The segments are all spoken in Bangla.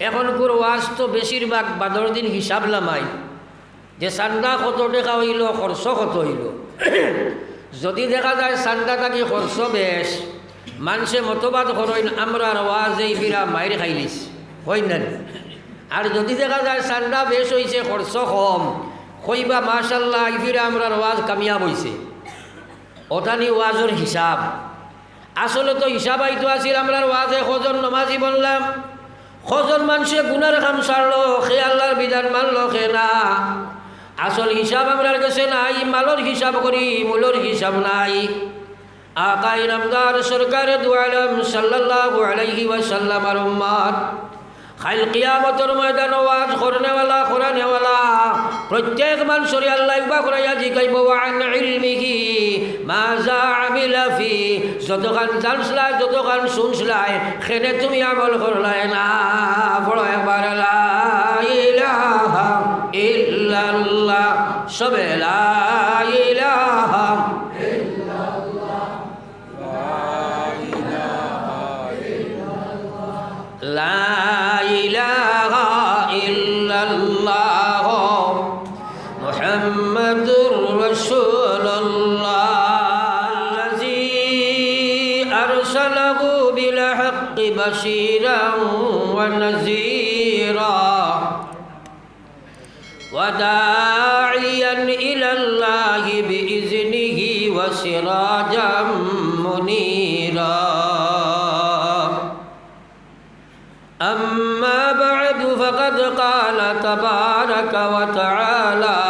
এখনকার ওয়াজ তো বেশিরভাগ বাদর দিন হিসাব লামাই যে চান্দা কত টাকা হইল, খরচ কত হইল। যদি দেখা যায় চান্দা থাকি খরচ বেশ, মানুষে মতবাদ করেন আমরা ওয়াজ এই বিরা মাইর খাইলিস হয় না। আর যদি দেখা যায় চান্দা বেশ হয়েছে খরচ কম, কইবা মাশাল্লাহ এই বিরা আমরা ওয়াজ কামিয়াব হয়েছে। ওটানি ওয়াজের হিসাব। আসলে তো হিসাব আইতো আছিল আমরা ওয়াজে কজন নমাজি বললাম, কজন মানুষে গুনার কাম ছাড়লো, সে আল্লাহর বিধান মানলো সে না। আসল হিসাব আমরার কাছে নাই, মালর হিসাব করি, মূলর হিসাব নাই। আকা ইনামদার সরকারে দু আলম সাল্লাল্লাহু আলাইহি ওয়াসাল্লাম আর উম্মত কাল কিয়ামতের ময়দান ওয়াজ করনেওয়ালা কোরআনেওয়ালা প্রত্যেক মানুষের আল্লাহ ইবা করাইয়া জিগাইব আন ইলমিহি মাযা আমিলা ফি, যতখান জানছলাই যতখান শুনছলাই সেনে তুমি আমল করলাই না। বড় একবার লা ইলাহা ইল্লাল্লাহ, সবে লা ইলাহা ইল্লাল্লাহ, লা ইলাহা ইল্লাল্লাহ মুহাম্মাদুর রাসূলুল্লাহ আল্লাযী আরসালাহু বিল হাক্কি বাশীরান ওয়া নাযীরা ওয়া দাঈয়ান ইলাল্লাহি বিইজনিহি ওয়া সিরাজাম মুনীরা। أما بعد فقد قال تبارك وتعالى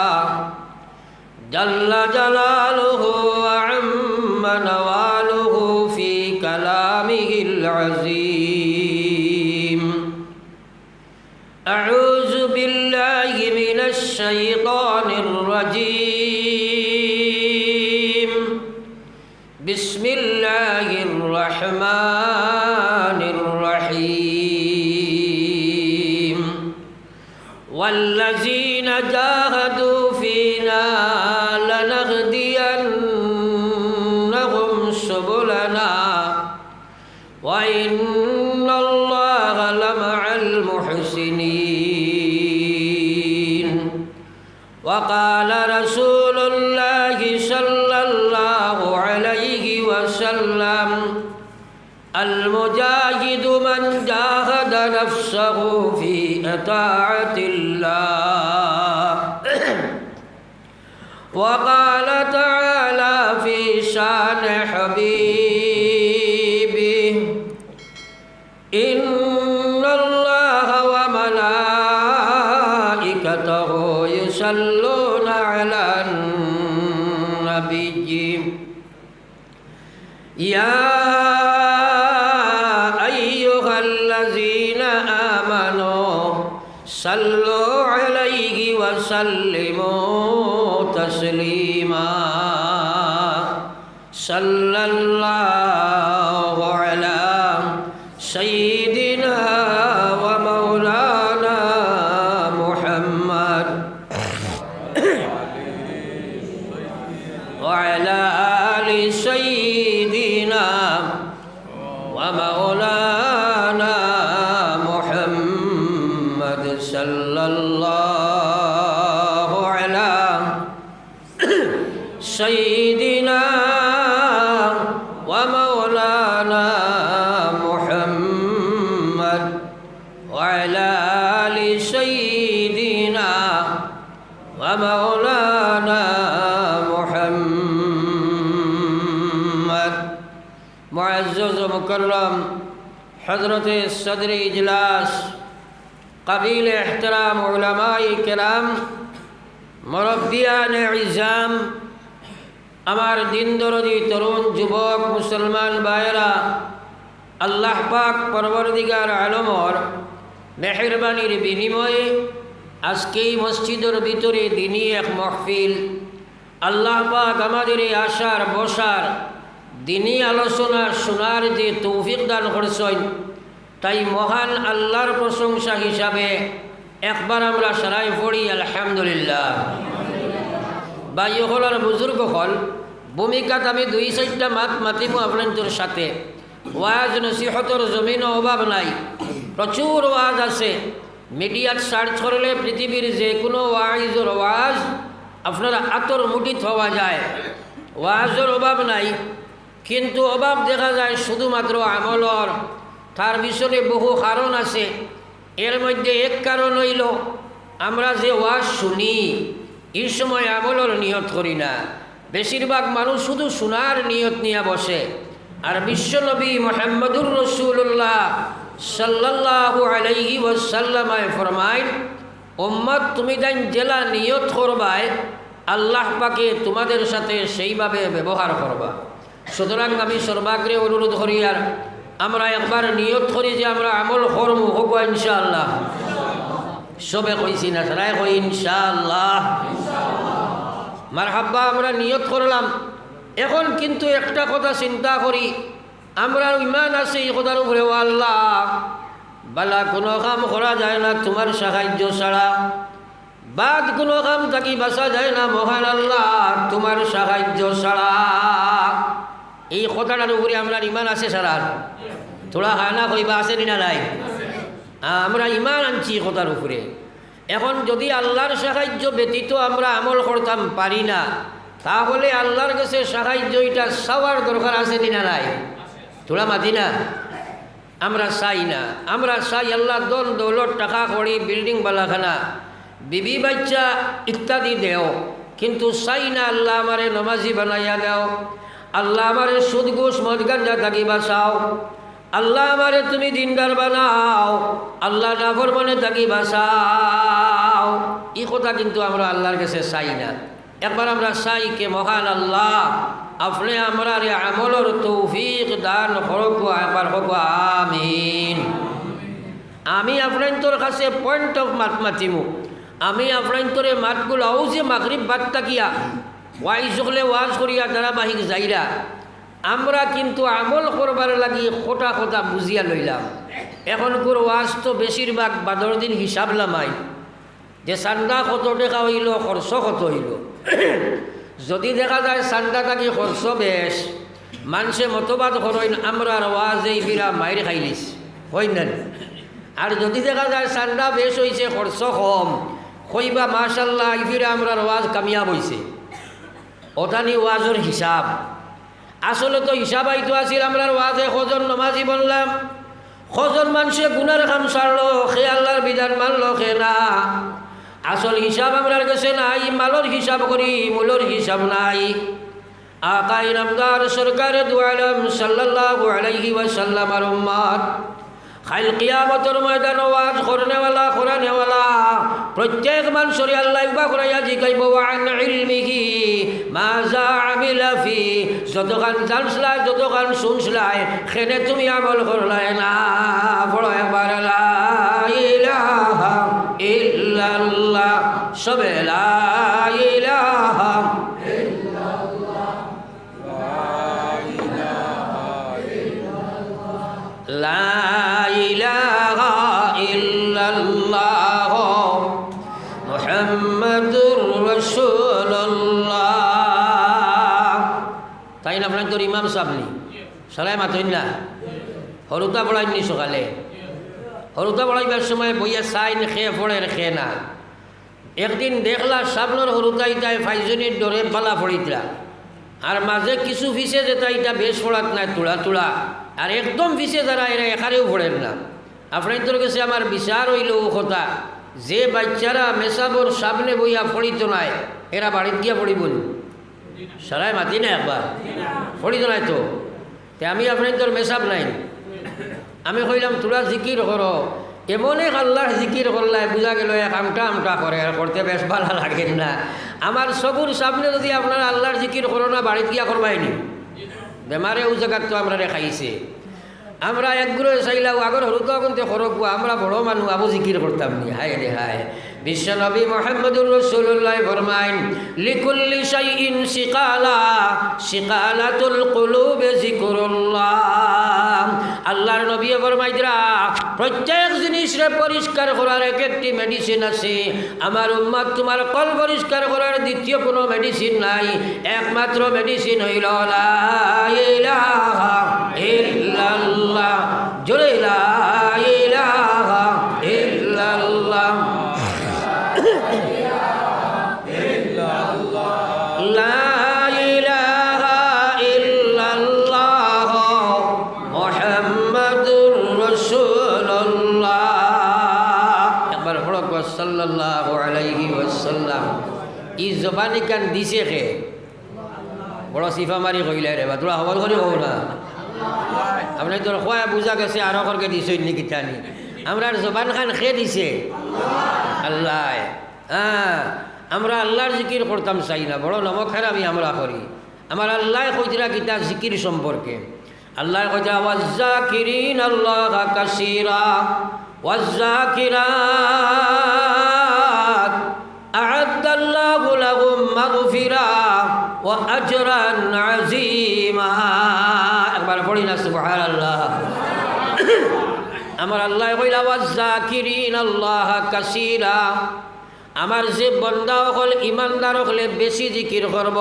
جل جلاله وعم نواله في كلامه العظيم. أعوذ بالله من الشيطان الرجيم. بسم الله الرحمن الرحيم. والذين جاهدوا فينا لنهدينهم سبلنا وإن الله لمع المحسنين. وقال رسول الله صلى الله عليه وسلم المجاهد من جاهد نفسه في طاعة الله. وقال تعالى في شان حبيبه إن الله وملائكته يصلون على النبي يا صلوا عليه وسلموا تسليما. صلى الله على سيدنا ومولانا محمد وعلى آل سيدنا ومولانا صلى الله على سيدنا ومولانا محمد وعلى آل سيدنا ومولانا محمد. معزز مكرم حضرت صدر اجلاس قبیل احترام علماء کرام মুরব্বিয়ান ইজাম, আমার দিন দরদি তরুণ যুবক মুসলমান ভাইয়েরা, আল্লাহ পাক পরবর্তীকার আলমর মেহেরবানির বিনিময়ে আজকেই মসজিদের ভিতরে দিনী এক মাহফিল, আল্লাহ পাক আমাদের এই আশার বসার দিনী আলোচনা শোনার যে তৌফিক দান করছেন, তাই মহান আল্লাহর প্রশংসা হিসাবে একবার আমরা সারাই পড়ি আলহামদুলিল্লাহ। ভাই হল আর বুজুর্গ হল ভূমিকাত আমি 2-4টা মাত মাতিব আপনাদের সাথে। ওয়াজ নসিহতর জমিনও অভাব নাই, প্রচুর ওয়াজ আছে। মিডিয়াত সার্চ করলে পৃথিবীর যে কোনো ওয়াইজর ওয়াজ আপনারা আতর মুঠিত হওয়া যায়, ওয়াজের অভাব নাই। কিন্তু অভাব দেখা যায় শুধুমাত্র আমলর। তার পিছনে বহু কারণ আছে। এর মধ্যে এক কারণ হইল আমরা যে ওয়াজ শুনি এই সময় আমলর নিয়ত করি না। বেশিরভাগ মানুষ শুধু শোনার নিয়ত নিয়ে বসে। আর বিশ্বনবী মুহাম্মদুর রাসূলুল্লাহ সাল্লাল্লাহু আলাইহি ওয়াসাল্লাম ফরমায়, উম্মত তুমি তাই জেলা নিয়ত করবায় আল্লাহ পাকে তোমাদের সাথে সেইভাবে ব্যবহার করবা। সুতরাং আমি সর্বাগ্রে অনুরোধ করি আর আমরা একবার নিয়ত করি যে আমরা আমল করবো, হোক ইনশাআল্লাহ। সবে কইছি না, সারাই কই ইনশাআল্লাহ। মারহাব্বা, আমরা নিয়ত করলাম। এখন কিন্তু একটা কথা চিন্তা করি, আমরা ইমান আছে এই কথার উপরে, আল্লাহ বালা কোনো কাম করা যায় না তোমার সাহায্য ছাড়া, বাদ কোনো কাম থাকি বাঁচা যায় না মহান আল্লাহ তোমার সাহায্য ছাড়া। এই কথাটার উপরে আমরা ইমান আছে সারার থোড়া হানা কইবা আছে না নাই? আমরা ইমান আনছি কথার উপরে। এখন যদি আল্লাহর সাহায্য ব্যতীত আমরা আমল করতাম পারি না, তাহলে আল্লাহর কাছে সাহায্য এটা চাওয়ার দরকার আছে না নাই? তোরা মাতি না, আমরা চাই না। আমরা চাই আল্লাহ দন দৌলত টাকা কড়ি বিল্ডিং বালাখানা বিবি বাচ্চা ইত্যাদি দেও, কিন্তু চাই না আল্লাহ আমারে নমাজি বানাইয়া দেও, আল্লাহ আমারে সুদ ঘুষ মদ গাঞ্জা থাকি বাঁচাও, আল্লাহ আমারে তুমি দিনদার বানাও, আল্লাহ নাফরমানে থাকি বাঁচাও। এই কথা কিন্তু আমরা আল্লাহর কাছে চাই না। একবার আমরা চাই কে মহান আল্লাহ আপনি আমরা আমলর তৌফিক দান করক, একবার হোক আমিন। আমি আপনার কাছে পয়েন্ট অফ মাত মাতিমু। আমি আপনার মাতগুলাও যে মাগরিব বাদ তাকিয়া ওয়াইজ হলে ওয়াজ করিয়া ধারাবাহিক যাইরা আমরা কিন্তু আমল করবার লাগি খোটা খোটা বুঝিয়া লইলাম। এখন কোর ওয়াজ তো বেশিরভাগ বাদর দিন হিসাব লামাই যে চান্দা কত টাকা হইল, খরচ কত হইল। যদি দেখা যায় চান্দা থাকি খরচ বেশ, মানুষে মতবাদ করেন আমরা ওয়াজ এই বিরা মায়ের খাইলিস হই না। আর যদি দেখা যায় চান্দা বেশ হয়েছে খরচ কম, কইবা মাশাল্লাহ এই বিরা আমরা ওয়াজ কামিয়াব হয়েছে। ওটানি ওয়াজের হিসাব। আসলে তো হিসাব আইতো আছিল আমরা ওয়াজে কজন নমাজি বললাম, কজন মানুষে গুনার কাম ছাড়লো, সে আল্লাহর বিধান মানলো সে না। আসল হিসাব আমরার কাছে নাই, মালর হিসাব করি, মূলর হিসাব নাই। আকাই নামদার সরকারে দু আলম সাল্লাল্লাহু আলাইহি ওয়াসাল্লাম আর উম্মত কাল কিয়ামতের ময়দান ওয়াজ করনেওয়ালা কোরআনেওয়ালা প্রত্যেক মানুষের আল্লাহ ইবা করাইয়া জিগাইব আন ইলমিহি মাযা আমিলা ফি, যতখান জানছলাই যতখান শুনছলাই সেনে তুমি আমল করলাই না। বড় একবার লা ইলাহা ইল্লাল্লাহ, সবে লা ইলাহা ইল্লাল্লাহ, লা ইলাহা ইল্লাল্লাহ মুহাম্মাদুর রাসূলুল্লাহ। তাই না আপনার তোর ইমাম সাহেবনি সরাই মাতইন না, হরুতা পড়াইনি সকালে, হরুতা পড়াইবার সময় বইয়া চাইন খেয়ে পড়ে খেয়ে না। একদিন দেখলা সামনের হরুতা ইটাই ফাইজনির ডরে পালা পড়িতরা, আর মাঝে কিছু ফিসে যেটা এটা বেশ পড়াত নাই তুলা তুলা, আর একদম ফিসে যারা এরা এখানেও পড়েন না। আপনাদের কাছে আমার বিচার হইল ও কথা, যে বাচ্চারা মেসাবর সামনে বইয়া পড়িত নাই এরা বাড়িতে গিয়া পড়িব সারাই মাতি না, একবার পড়িত নাই তো আমি আপনাদের মেসাব নাই। আমি কইলাম তোরা জিকির করো, এমন এক আল্লাহর জিকির করলাই বুঝা গেল এক আমটা আমটা করে, আর করতে বেশ ভালো লাগে না। আমার সবুর সামনে যদি আপনার আল্লাহর জিকির করো না, বাড়িতে গিয়া করবাইনি, বেমারে ও জায়গাত তো আমরা রেখাইছে। আমরা একগুলো চাইলাম আগর হরুতা কিন্তু করব, আমরা বড় মানুষ আবু জিকির করতাম নি। হায় রে হায়, বিশ্বনবী মুহাম্মদুর রাসূলুল্লাহ ফরমাইন লিকুল্লি শাইইন সিকালা সিকালাতুল কুলুবি যিকরুল্লাহ। আল্লাহর নবী ফরমাইতরা প্রত্যেক জিনিসরে পরিষ্কার করার একটি মেডিসিন আছে। আমার উম্মত তোমার কল পরিষ্কার করার দ্বিতীয় কোনো মেডিসিন নাই, একমাত্র মেডিসিন হইল লা ইলাহা ইল্লাল্লাহ জোরে লা ইলাহা ইল্লাল্লাহ লা ইলাহা ইল্লাল্লাহ মুহাম্মাদুর রাসূলুল্লাহ। একবার পড়ো সাল্লাল্লাহু আলাইহি ওয়াসাল্লাম। ই জবানি কান দিছে কে বড় সিফা মারি কইলে রে বা তোরা হবল করে কও না আপনি তোর খোয়া বুঝা গেছে আরো করকে দিছই নাকি টানি আমরা জবান খান খেয়ে দিছে আল্লাহ। হ্যাঁ আমরা আল্লাহর জিকির করতাম চাই না, বড় নমক খারাপই আমরা করি। আমার আল্লাহ কইতরা কিতা জিকির সম্পর্কে আল্লাহ কইতরা ওয়াজ্জাকিরিন আল্লাহ কাসীরা ওয়াজ্জাকিরাত আ'আদ্দাল্লাহু লাহুম মাগফিরা ওয়া আজরান আযীমা। একবার পড়ি না সুবহানাল্লাহ। আমার আল্লাহ কইলা ওয়াজ্জাকিরিন আল্লাহ কাসীরা, আমার যে বন্দা হল ইমানদার হলে বেশি জিকির করব।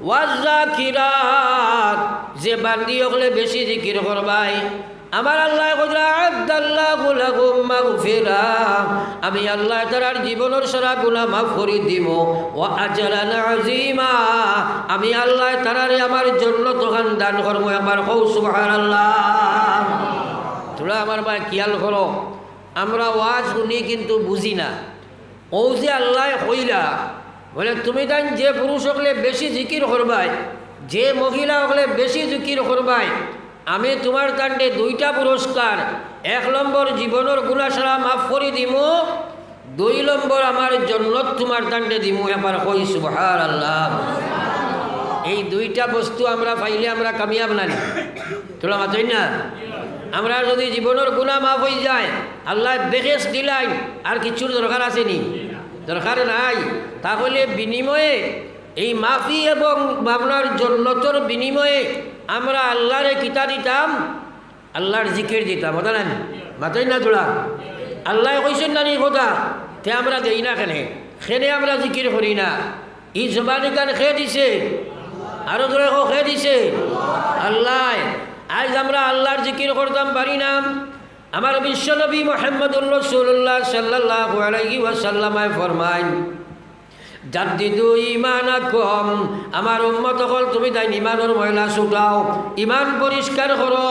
ওয়াজ্জাকিরাত, যে বান্দি হলে বেশি জিকির করবাই। আমার আল্লাহ কইলা আ'আদ্দাল্লাহু লাহুম মাগফিরা, আমি আল্লাহ তাআলার জীবনের সারা গুনাহ মাফ করে দিব। ওয়া আজরান আযীমা, আমি আল্লাহ তাআলারে আমার জান্নাত দান করব। একবার কও সুবহানাল্লাহ। তোরা আমার ভাই খেয়াল করো, আমরা ওয়াজ শুনি কিন্তু বুঝি না। ও যে আল্লাহ কইলা বলে তুমি তাই যে পুরুষ হলে বেশি জিকির করবাই, যে মহিলা হলে বেশি জিকির করবাই, আমি তোমার তান্ডে দুইটা পুরস্কার। 1 নম্বর জীবনের গুনাহ সারা মাফ করে দিমু, 2 নম্বর আমার জান্নাত তোমার তান্ডে দিমু। একবার কই সুবহানাল্লাহ। এই দুইটা বস্তু আমরা পাইলে আমরা কামিয়াব না। তোলা মাতই না। আমরা যদি জীবনের গুনাহ মাফ হয়ে যায়, আল্লাহ বেহেশ দিলাই, আর কিছুর দরকার আছে নি? দরকার নাই। তাহলে বিনিময়ে এই মাফি এবং আপনার জান্নাতের বিনিময়ে আমরা আল্লাহরে কিতা দিতাম? আল্লাহর জিকির দিতাম। কথা না মাতই না তোলা? আল্লাহ কইছেন না নি কথা? তে আমরা দেই না কেনে? খেনে আমরা জিকির করি না। ই জবানি কান খেয়ে দিছে, আরো ধরে খেয়ে দিছে আল্লাহ। আজ আমরা আল্লাহর জিকির করতাম পারি না। আমার বিশ্বনবী মুহাম্মদুর রাসূলুল্লাহ সাল্লাল্লাহু আলাইহি ওয়াসাল্লাম ফরমায়, জাদ্দিদু ঈমানাকুম, আমার উম্মত হল তুমি তাই ইমানের ময়লা ছুটাও, ইমান পরিষ্কার করো,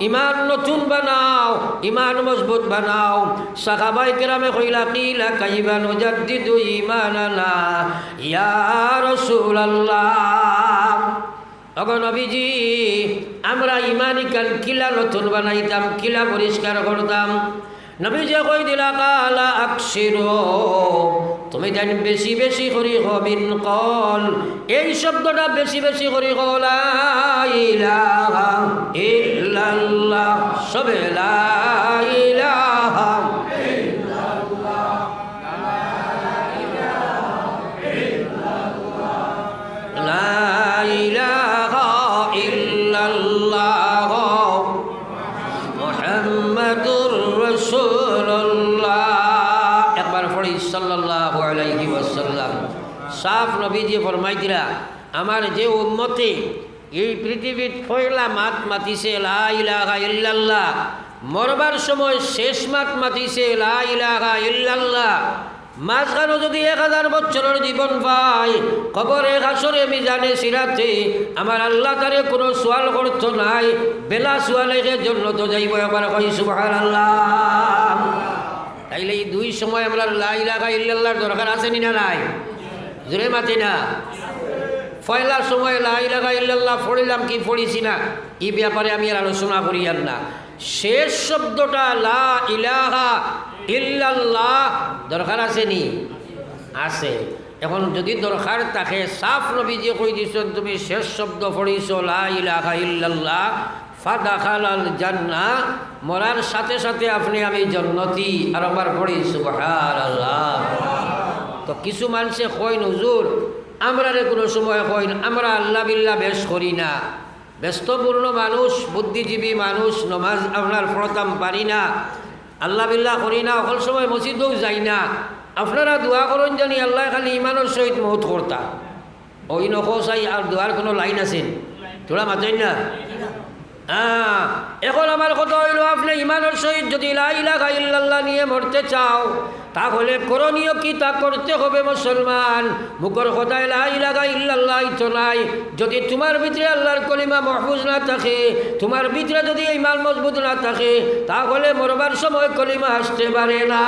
ইমান নতুন বানাও, ইমান মজবুত বানাও। সাহাবায়ে কেরামে কইলা কিলা কাইফা নুজাদ্দিদু ঈমানানা ইয়া রাসূলুল্লাহ। ওগো নবীজি, আমরা ইমানি কাল কিলা নতুন বানাইতাম, কিলা পরিষ্কার করতাম? নবীজি কই দিলা কালা আকসিরু, তুমি জান বেশি বেশি করি হবিন কল, এই শব্দটা বেশি বেশি করি লা ইলাহা ইল্লাল্লাহ, সবে লা ইলাহা ইল্লাল্লাহ, লা ইলাহা ইল্লাল্লাহ মুহাম্মাদুর রাসূলুল্লাহ। একবার পড়ি সাল্লাল্লাহু আলাইহি ওয়াসাল্লাম। সাফ নবীজি ফরমাইতিরা, আমার যে উম্মতে এই পৃথিবীত পয়লা মাত মাতিছে লা ইলাহা ইল্লাল্লাহ, মরবার সময় শেষ মাত মাতিছে লা ইলাহা ইল্লাল্লাহ। মাঝখানে যদি 1000 বছরের জীবন পায়, কবরে হাসরে মিজানে সিরাতে আমার আল্লাহ তারে কোনো সোয়াল করতো নাই, বেলা সোয়ালে জান্নাত যাইব। একবার কই সুবহানাল্লাহ। তাইলে এই 2 সময় আমরা লা ইলাহা ইল্লাল্লাহর দরকার আছে নি না নাই? জোরে মাতি না। পয়লা সময় লা ইলাহা ইল্লাল্লাহ পড়িলাম কি পড়িছি না, এই ব্যাপারে আমি আর আলোচনা করি আর না। শেষ শব্দটা লা ইলাহা ইল্লাল্লাহ দরকার আছে নি? আছে। এখন যদি দরকার থাকে, সাফ নবীজি কই দিছেন তুমি শেষ শব্দ পড়িছো লা ইলাহা ইল্লাল্লাহ, ফাদাখালাল জান্নাহ, মরার সাথে সাথে আপনি আমি জান্নাতি। আর একবার পড়ি সুবহানাল্লাহ। তো কিছু মানুষে কইন হুজুর আমরা কোনো সময় কইন আমরা আল্লাহ বিল্লাহ বেশ করি না, ব্যস্তপূর্ণ মানুষ, বুদ্ধিজীবী মানুষ, নমাজ আপনার পড়তাম পারি না, আল্লাহ বিল্লাহ করি না, অকল সময় মসজিদেও যাই না। আপনারা দোয়া করেন জানি আল্লাহ খালি ইমানের সহিত মহৎ করতা। ওই নখো চাই আর দোয়ার কোনো লাইন আছে? তোরা মাতেন না? এখন আমার কথা হইল, আপনি ইমানের সহিত যদি লা ইলাহা ইল্লাল্লাহ নিয়ে মরতে চাও, তাহলে করণীয় কি তা করতে হবে মুসলমান। মুখর কথায় লা ইলাহা ইল্লাল্লাহ তো নাই, যদি তোমার ভিতরে আল্লাহর কলিমা মাহফুজ না থাকে, তোমার ভিতরে যদি ইমান মজবুত না থাকে, তাহলে মরবার সময় কলিমা আসতে পারে না।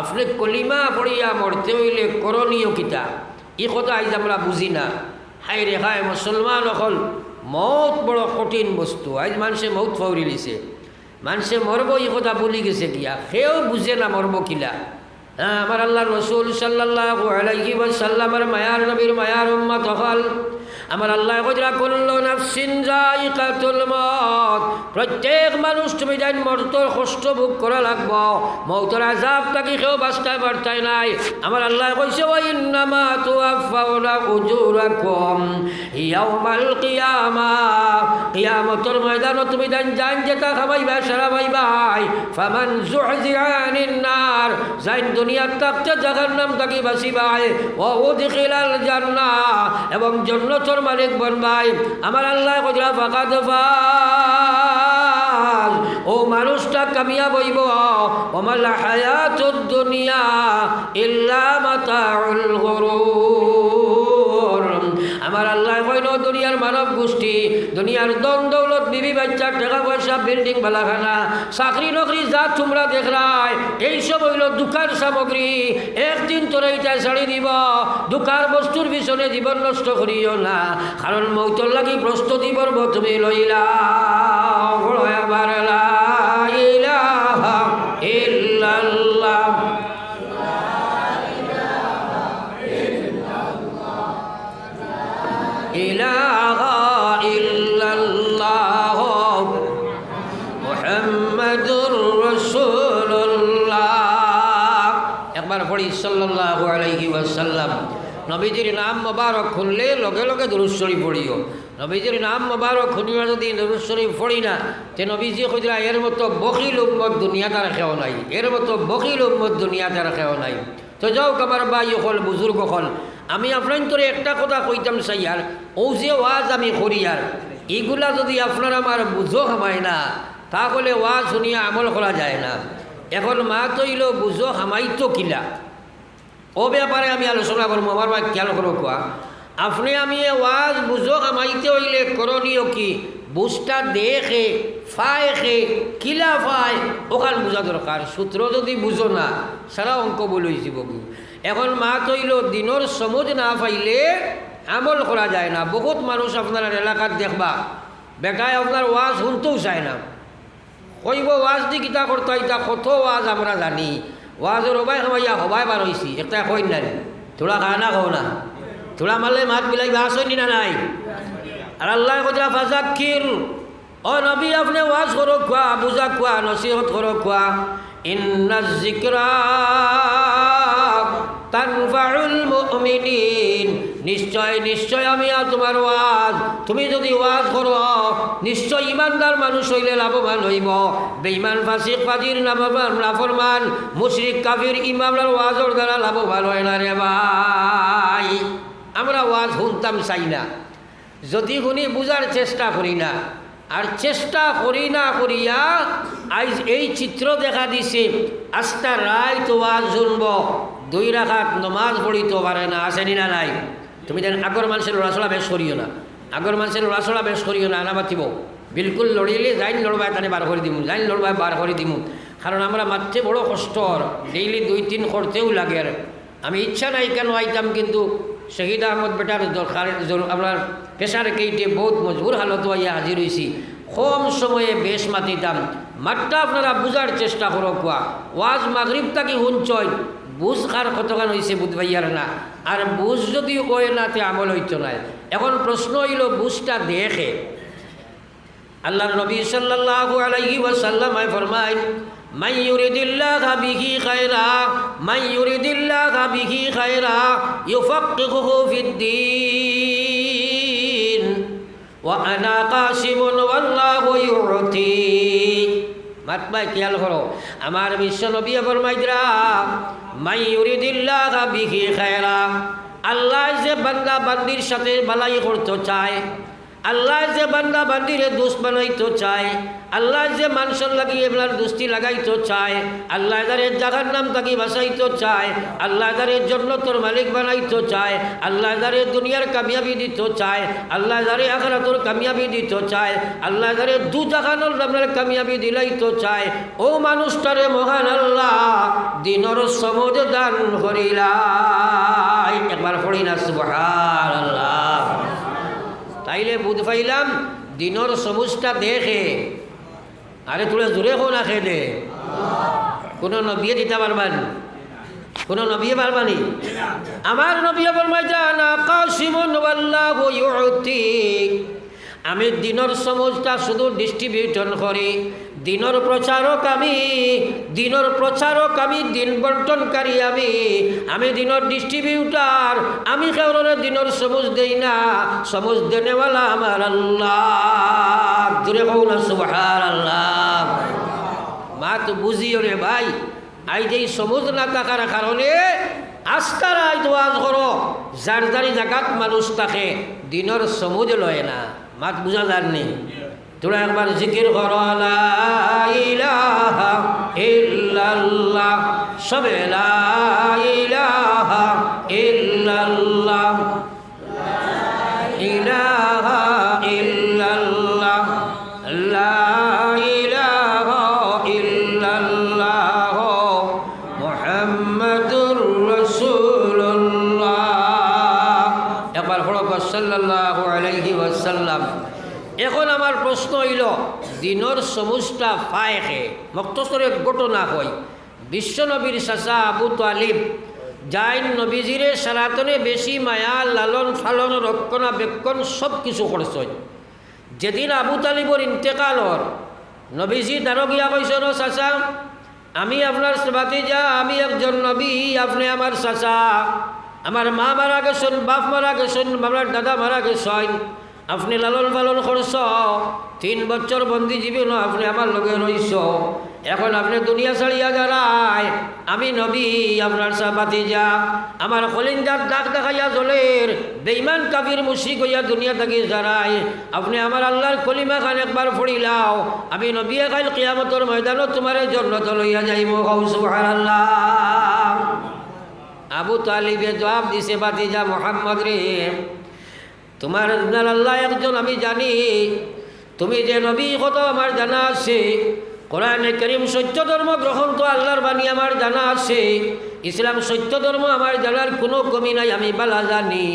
আপনি কলিমা পড়িয়া মরতে হইলে করণীয় কিতা, এই কথা আজ আমরা বুঝি না। হাই রে হাই মুসলমান, অকল মৌত বড় কঠিন বস্তু। আজ মানুষে মৌত ফৌরি লিছে, মানুষে মরব এই কথা বলি গেছে কিয়া, সেও বুঝে না মরব কিলা। আমার আল্লাহ রসুল সাল্লাল্লাহু আলাইহি ওয়াসাল্লামের মায়ার নবীর মায়ার উম্মত হল। আমার আল্লাহ কইরা কুল্লু নাফসিন যায়িকাতুল মউত, প্রত্যেক মানুষ তুমি জান মরতর কষ্ট ভোগ করা লাগব, মৌতের আযাব থাকি কেউ বাঁচতে পারতাই নাই। আমার আল্লাহ কইছে ওয়া ইন্নামা তুওয়াফাউনা উজুরাকুম ইয়াউমাল কিয়ামাহ, কিয়ামতের ময়দানে তুমি জান যেটা খাবাইবা সারা পাইবাই। ফামান যুহজিআ আনিন নার, জান দুনিয়ার থাকতে জাহান্নাম থাকি বাঁচিবাই। ওয়া উদখিলাল জান্নাহ, এবং জান্নাতের মালিক বনবাই। আমার আল্লাহ কইরা ফাকাদ ফাজ, ও মানুষটা কামিয়াব হইব। ওমাল হায়াতুদ দুনিয়া ইল্লা মাতাউল গুরুর। আমার আল্লাহ কইল দুনিয়ার মানব গোষ্ঠী, দুনিয়ার দন দৌলত, বিবি বাচ্চা, টাকা পয়সা, বিল্ডিং বালাখানা, চাকরি নকরি যা তোমরা দেখলাই, এইসব হইল দুঃখার সামগ্রী। একদিন তোরা এটা ছাড়ি দিব। দুঃখার বস্তুর পিছনে জীবন নষ্ট করিও না, কারণ মৌতর লাগি প্রস্তুতি পর্ব তুমি লইলা। এবার লা ইলাহা ইল্লাল্লাহ, ইলাহা ইল্লাল্লাহ মুহাম্মাদুর রাসূলুল্লাহ। একবার পড়ি সাল্লাল্লাহু আলাইহি ওয়াসাল্লাম। নবীজির নাম মোবারক শুনলে লগে লগে দুরূদ শরীফ পড়িও। নবীজির নাম মোবারক শুনিয়া যদি দুরূদ শরীফ পড়ি না, তে নবীজি কইরা এর মতো বখিল উম্মত দুনিয়াতে আর কেউ নাই, এর মতো বখিল উম্মত দুনিয়াতে আর কেউ নাই। তো যাও আমার ভাই হল, বুজুর্গ হল, আমি আপনার তোরে একটা কথা কইতাম চাই, আর ও যে ওয়াজ আমি করি, আর এইগুলা যদি আপনার আমার বুঝো খামায় না, তাহলে ওয়াজ শুনিয়া আমল করা যায় না। এখন মা তৈল বুঝো খামাইতো কিলা, ও ব্যাপারে আমি আলোচনা করবো। আমার ভাই খেয়াল করো কোয়া, আপনি আমি ওয়াজ বুঝো খামাইতে হইলে করণীয় কি, বুঝটা দেখে ফায় খে কিলা ফায় ওখান বোঝা দরকার। সূত্র যদি বুঝো না, সারা অঙ্ক বলে যাব। এখন মা তৈল দিনের সমুজ না পাইলে আমল করা যায় না। বহুত মানুষ আপনার এলাকার দেখবা, বেটায় আপনার ওয়াজ শুনতেও চায় না। কইব ওয়াজ দি কিতা করতে, ইতা কত ওয়াজ আমরা জানি, ওয়াজের হবাই খামাইয়া হবাই বার হয়েছি, একটা কই নাই, তোরা খা না খাও না, তোরা মারলে মাত মিলাই বাস হয়নি না নাই। আর আল্লাহ কইরা ফাযাক্কির, ও নবী আপনি ওয়াজ করো কোয়া, বুঝা কোয়া, নসিহত করো কোয়া। ইন্নাজ যিকরা তানফাউল মুমিনিন, নিশ্চয় নিশ্চয় আমি আর তোমার ওয়াজ, তুমি যদি ওয়াজ করো নিশ্চয় ইমানদার মানুষ হইলে লাভবান হইব। বেঈমান ফাসিক ফাজির নাফরমান মুশরিক কাফির ইমামদার ওয়াজের দ্বারা লাভবান হয় না রে ভাই। আমরা ওয়াজ শুনতাম চাই না, যদি শুনি বুঝার চেষ্টা করি না, আর চেষ্টা করি না করিয়া আজ এই চিত্র দেখা দিছে। আস্তা রায় তো ওয়াজ শুনব, 2 রাকাত নমাজ পড়িতে পারে না, আসেনি না নাই। তুমি যেন আগর মানুষের লড়াচড়া বেশ করিও না, আগর মানুষের লড়াচড়া বেশ করিও না, আনা মাতিব বিলকুল লড়িলে যাইন লড়বাই তানে বার করে দিমু, যাইন লড়বাই বার করে দিমু। কারণ আমরা মারতে বড় কষ্টর, ডেইলি 2-3 করতেও লাগে। আর আমি ইচ্ছা নাই কেন আইতাম, কিন্তু শহীদ আহমদ বেটার দরকার আপনার পেশার কেইটে বহুত মজবুর হালত আইয়া হাজির হয়েছি। কম সময়ে বেশ মাতিতাম, মাঠটা আপনারা বুঝার চেষ্টা করো কোয়া। ওয়াজ মাগরিব তাকে হুঞ্চয়, বুঝ কার কতখান হয়েছে বুঝবাইয়ার না, আর বুঝ যদি কয় না তে আমল হইতো নাই। এখন প্রশ্ন হইল বুঝটা দেখে। আল্লাহর নবী সাল্লাল্লাহু আলাইহি ওয়াসাল্লাম ফরমায়, মান ইউরিদিল্লাহু বিহি খায়রা, মান ইউরিদিল্লাহু বিহি খায়রা ইউফাক্কিহুহু ফিদ্দীন ওয়া আনা কাসিমুন ওয়াল্লাহু ইউতি। মাতবাই খেয়াল করো, আমার বিশ্ব নবী ফরমাইরা, মান ইউরিদিল্লাহু বিহি খায়রা, আল্লাহ যে বান্দা বান্দির সাথে ভালাই করতে চায়, আল্লাহ যে বান্দা বান্দিরে দোস্ত বানাইতো চায়, আল্লাহ যে মানুষের লাগি এবার দোস্তি লাগাইতো চায়, আল্লাহ যারে জাগার নাম তাকে বাঁচাইতো চায়, আল্লাহ যারে জন্নতর মালিক বানাইতো চায়, আল্লাহ যারে দুনিয়ার কামিয়াবি দিত চায়, আল্লাহ যারে আখিরাতের কামিয়াবি দিত চায়, আল্লাহ যারে দুজাহানের আপনার কামিয়াবি দিলাইতো চায়, ও মানুষটারে মহান আল্লাহ দিনর সমুদ দান করিলাই। একবার পড়ি না সুবহানাল্লাহ। তাইলে বুধ পাইলাম দিনর সমুজটা দেখে, আরে তোরা জোরে হো না খেলে কোনো নবিয়ে দিতে পারবান, কোনো নবিয়ে পারবানি? আমার নবিয়ে ফরমাইছেন কাসিমুন ওয়াল্লাহু ইউতি, আমি দিনর সমুজটা শুধু ডিস্ট্রিবিউশন করি, দিনর প্রচারক আমি, দিনর প্রচারক আমি, দিন বন্টনকারী আমি দিনর ডিস্ট্রিবিউটার। আমি কারোর দিনর সমুজ দেই না, সমুজ দেনেওয়ালা আমার আল্লাহ। জোরে কও না সুবহানাল্লাহ। মা তো বুঝিও রে ভাই, আই যে সমুজ না থাকার কারণে আস্তার আই দোয়াজ করো, যার যারি জায়গাত মানুষ থাকে দিনর সমুজ লয় না। মাত বুঝা যাননি? তোরা একবার জিকির করো লা ইলাহা ইল্লাল্লাহ, সবে লা ইলাহা ইল্লাল্লাহ, ইলাহা ইল্লাল্লাহ, লা ইলাহা ইল্লাল্লাহ, মুহাম্মাদুর রাসূলুল্লাহ। একবার পড়ো সাল্লাল্লাহু আলাইহি ওয়াসাল্লাম। এখন আমার প্রশ্ন হইল, দিনর সমুজটা ফায়কে মক্তসরে ঘটনা হয়। বিশ্বনবীর চাচা আবু তালিব যাইন নবীজিরে সারাতনে বেশি মায়া লালন ফালন রক্ষণাবেক্ষণ সব কিছু করছেন। যেদিন আবু তালিবর ইন্তেকালর নবীজি দারো গিয়া কইছেন, চাচা আমি আপনার ভাতিজা, আমি একজন নবী, আপনি আমার চাচা, আমার মা মারা গেছেন, বাপ মারা গেছেন, আমার দাদা মারা গেছেন, আপনি লালন পালন করছ, 3 বছর বন্দি জীবন আপনি আমার লগে রইছ, এখন আপনি দুনিয়া ছাড়িয়া যারায়, আমি নবী আপনার ভাতিজা, আমার কলিঞ্জার দাগ দেখাইয়া জলের বেঈমান কাফির মুশরিক হইয়া দুনিয়া থাকি যারায়, আপনি আমার আল্লাহর কলিমা খান একবার পড়িলাও, আমি নবী খাইল কিয়ামতের ময়দানত তোমারে জান্নাত লইয়া যাইব। সুবহানাল্লাহ। আবু তালিবে জবাব দিছে, ভাতিজা মোহাম্মদ রে, তোমার আল্লাহ একজন আমি জানি, তুমি যে নবী কত আমার জানা আছে, কোরআনে কারীম সত্য ধর্ম গ্রহণ তো আল্লাহর বাণী আমার জানা আছে, ইসলাম সত্য ধর্ম আমার জানার কোনো কমি নাই, আমি বালা জানি,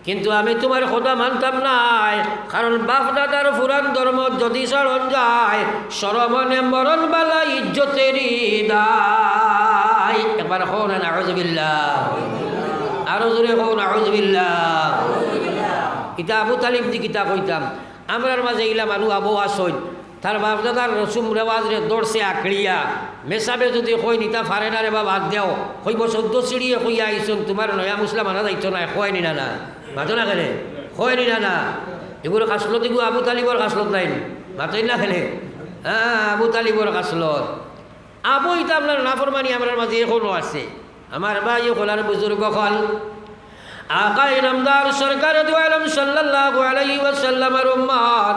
কিন্তু আমি তোমার কথা মানতাম নাই, কারণ বাপ দাদার পুরাণ ধর্ম যদি চরণ যায় সরমনে মরণ বালা ইজ্জতেরই দায়। একবার কও না নাউযুবিল্লাহ, আরো জোরে কও নাউযুবিল্লাহ। ইতা আবু তালিব দি কিতা কইতাম, আমরার মাঝে ইলা মানুষ আবু আসইন, তার বাপ দাদার রসুম রেওয়াজ রে দৌড়ছে আঁকড়িয়া, মেসাবে যদি কই নিতা ফারে না রে বা বাদ দেও, কইব 14 সিঁড়িয়ে কইয়া আইসুন, তোমার নয়া মুসলাম আনা যাইতো না, খোয়াইনি না না, মাতো না খেলে, খোয়াইনি না না, এগুলো কাসলত, এগুলো আবু তালিবর কাসলত নাই, মাতই না খেলে। হ্যাঁ, আবু তালিবর কাসলত। আবু ইতা আপনার নাফরমানি আমার মাঝে এখনও আছে। আমার ভাই খোলার বুজুর্গ হল আকা ইনামদার সরকার দু আলম সাল্লাল্লাহু আলাইহি ওয়াসাল্লামের উম্মত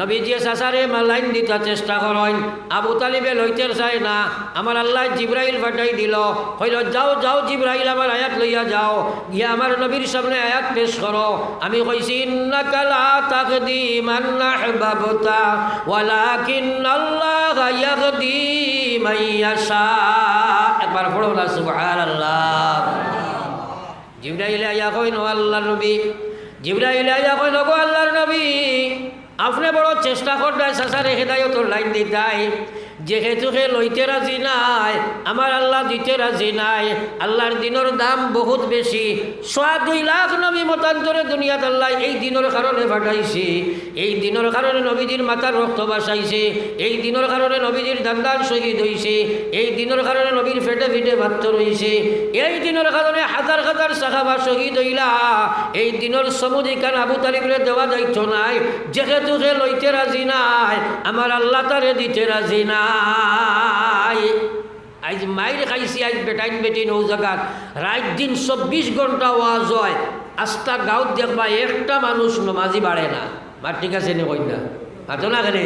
নবীজি সাসারে মালাইন দিতে চেষ্টা করেন, আবু তালিবে লইতে চায় না। আমার আল্লাহ জিব্রাইল পাঠাই দিল, কইল যাও যাও জিব্রাইল আমার আয়াত লইয়া যাও, গিয়া আমার নবীর সামনে আয়াত পেশ করো। আমি কইছি ইন্নাকা লা তাহদি মান আহবাবতা ওয়ালাকিন্নাল্লাহা ইয়াহদি মান ইয়াশা। একবার পড়ো না সুবহানাল্লাহ। জিব্রাইল আয়া কইন ও আল্লাহর নবী, জিব্রাইল আয়া কইন গো আল্লাহর নবী, আপনি বড় চেষ্টা করতেন সাসারে হেদায়তর লাইন দিতাই, যেহেতু হে লইতে রাজি নাই, আমার আল্লাহ দিতে রাজি নাই, আল্লাহর দিনের দাম বহুত বেশি, 2.5 লাখ নবী মতান্তরে দুনিয়াত আল্লাহ এই দিনের কারণে পাঠাইছে, এই দিনের কারণে নবীজির মাথার রক্ত বাসাইছে, এই দিনের কারণে নবীজির দান্দান শহীদ হয়েছে, এই দিনের কারণে নবীর ফেটে ফেটে ভাত্ত রয়েছে, এই দিনের কারণে হাজার হাজার সাহাবা শহীদ হইলা, এই দিনের সমুদিকান আবু তালিবরে দেওয়া যাইত নাই, যেহেতু হে লইতে রাজি নাই, আমার আল্লাহ তারে দিতে রাজি নাই। আজ মাইর খাইছি, আজ বেটাইন বেটিন ও জায়গার রাত দিন 24 ঘন্টা ওয়াজ হয়, আস্তা গাঁত দেখবা একটা মানুষ নমাজি বাড়ে না, মার ঠিক আছে নি কই না মাতো না কেন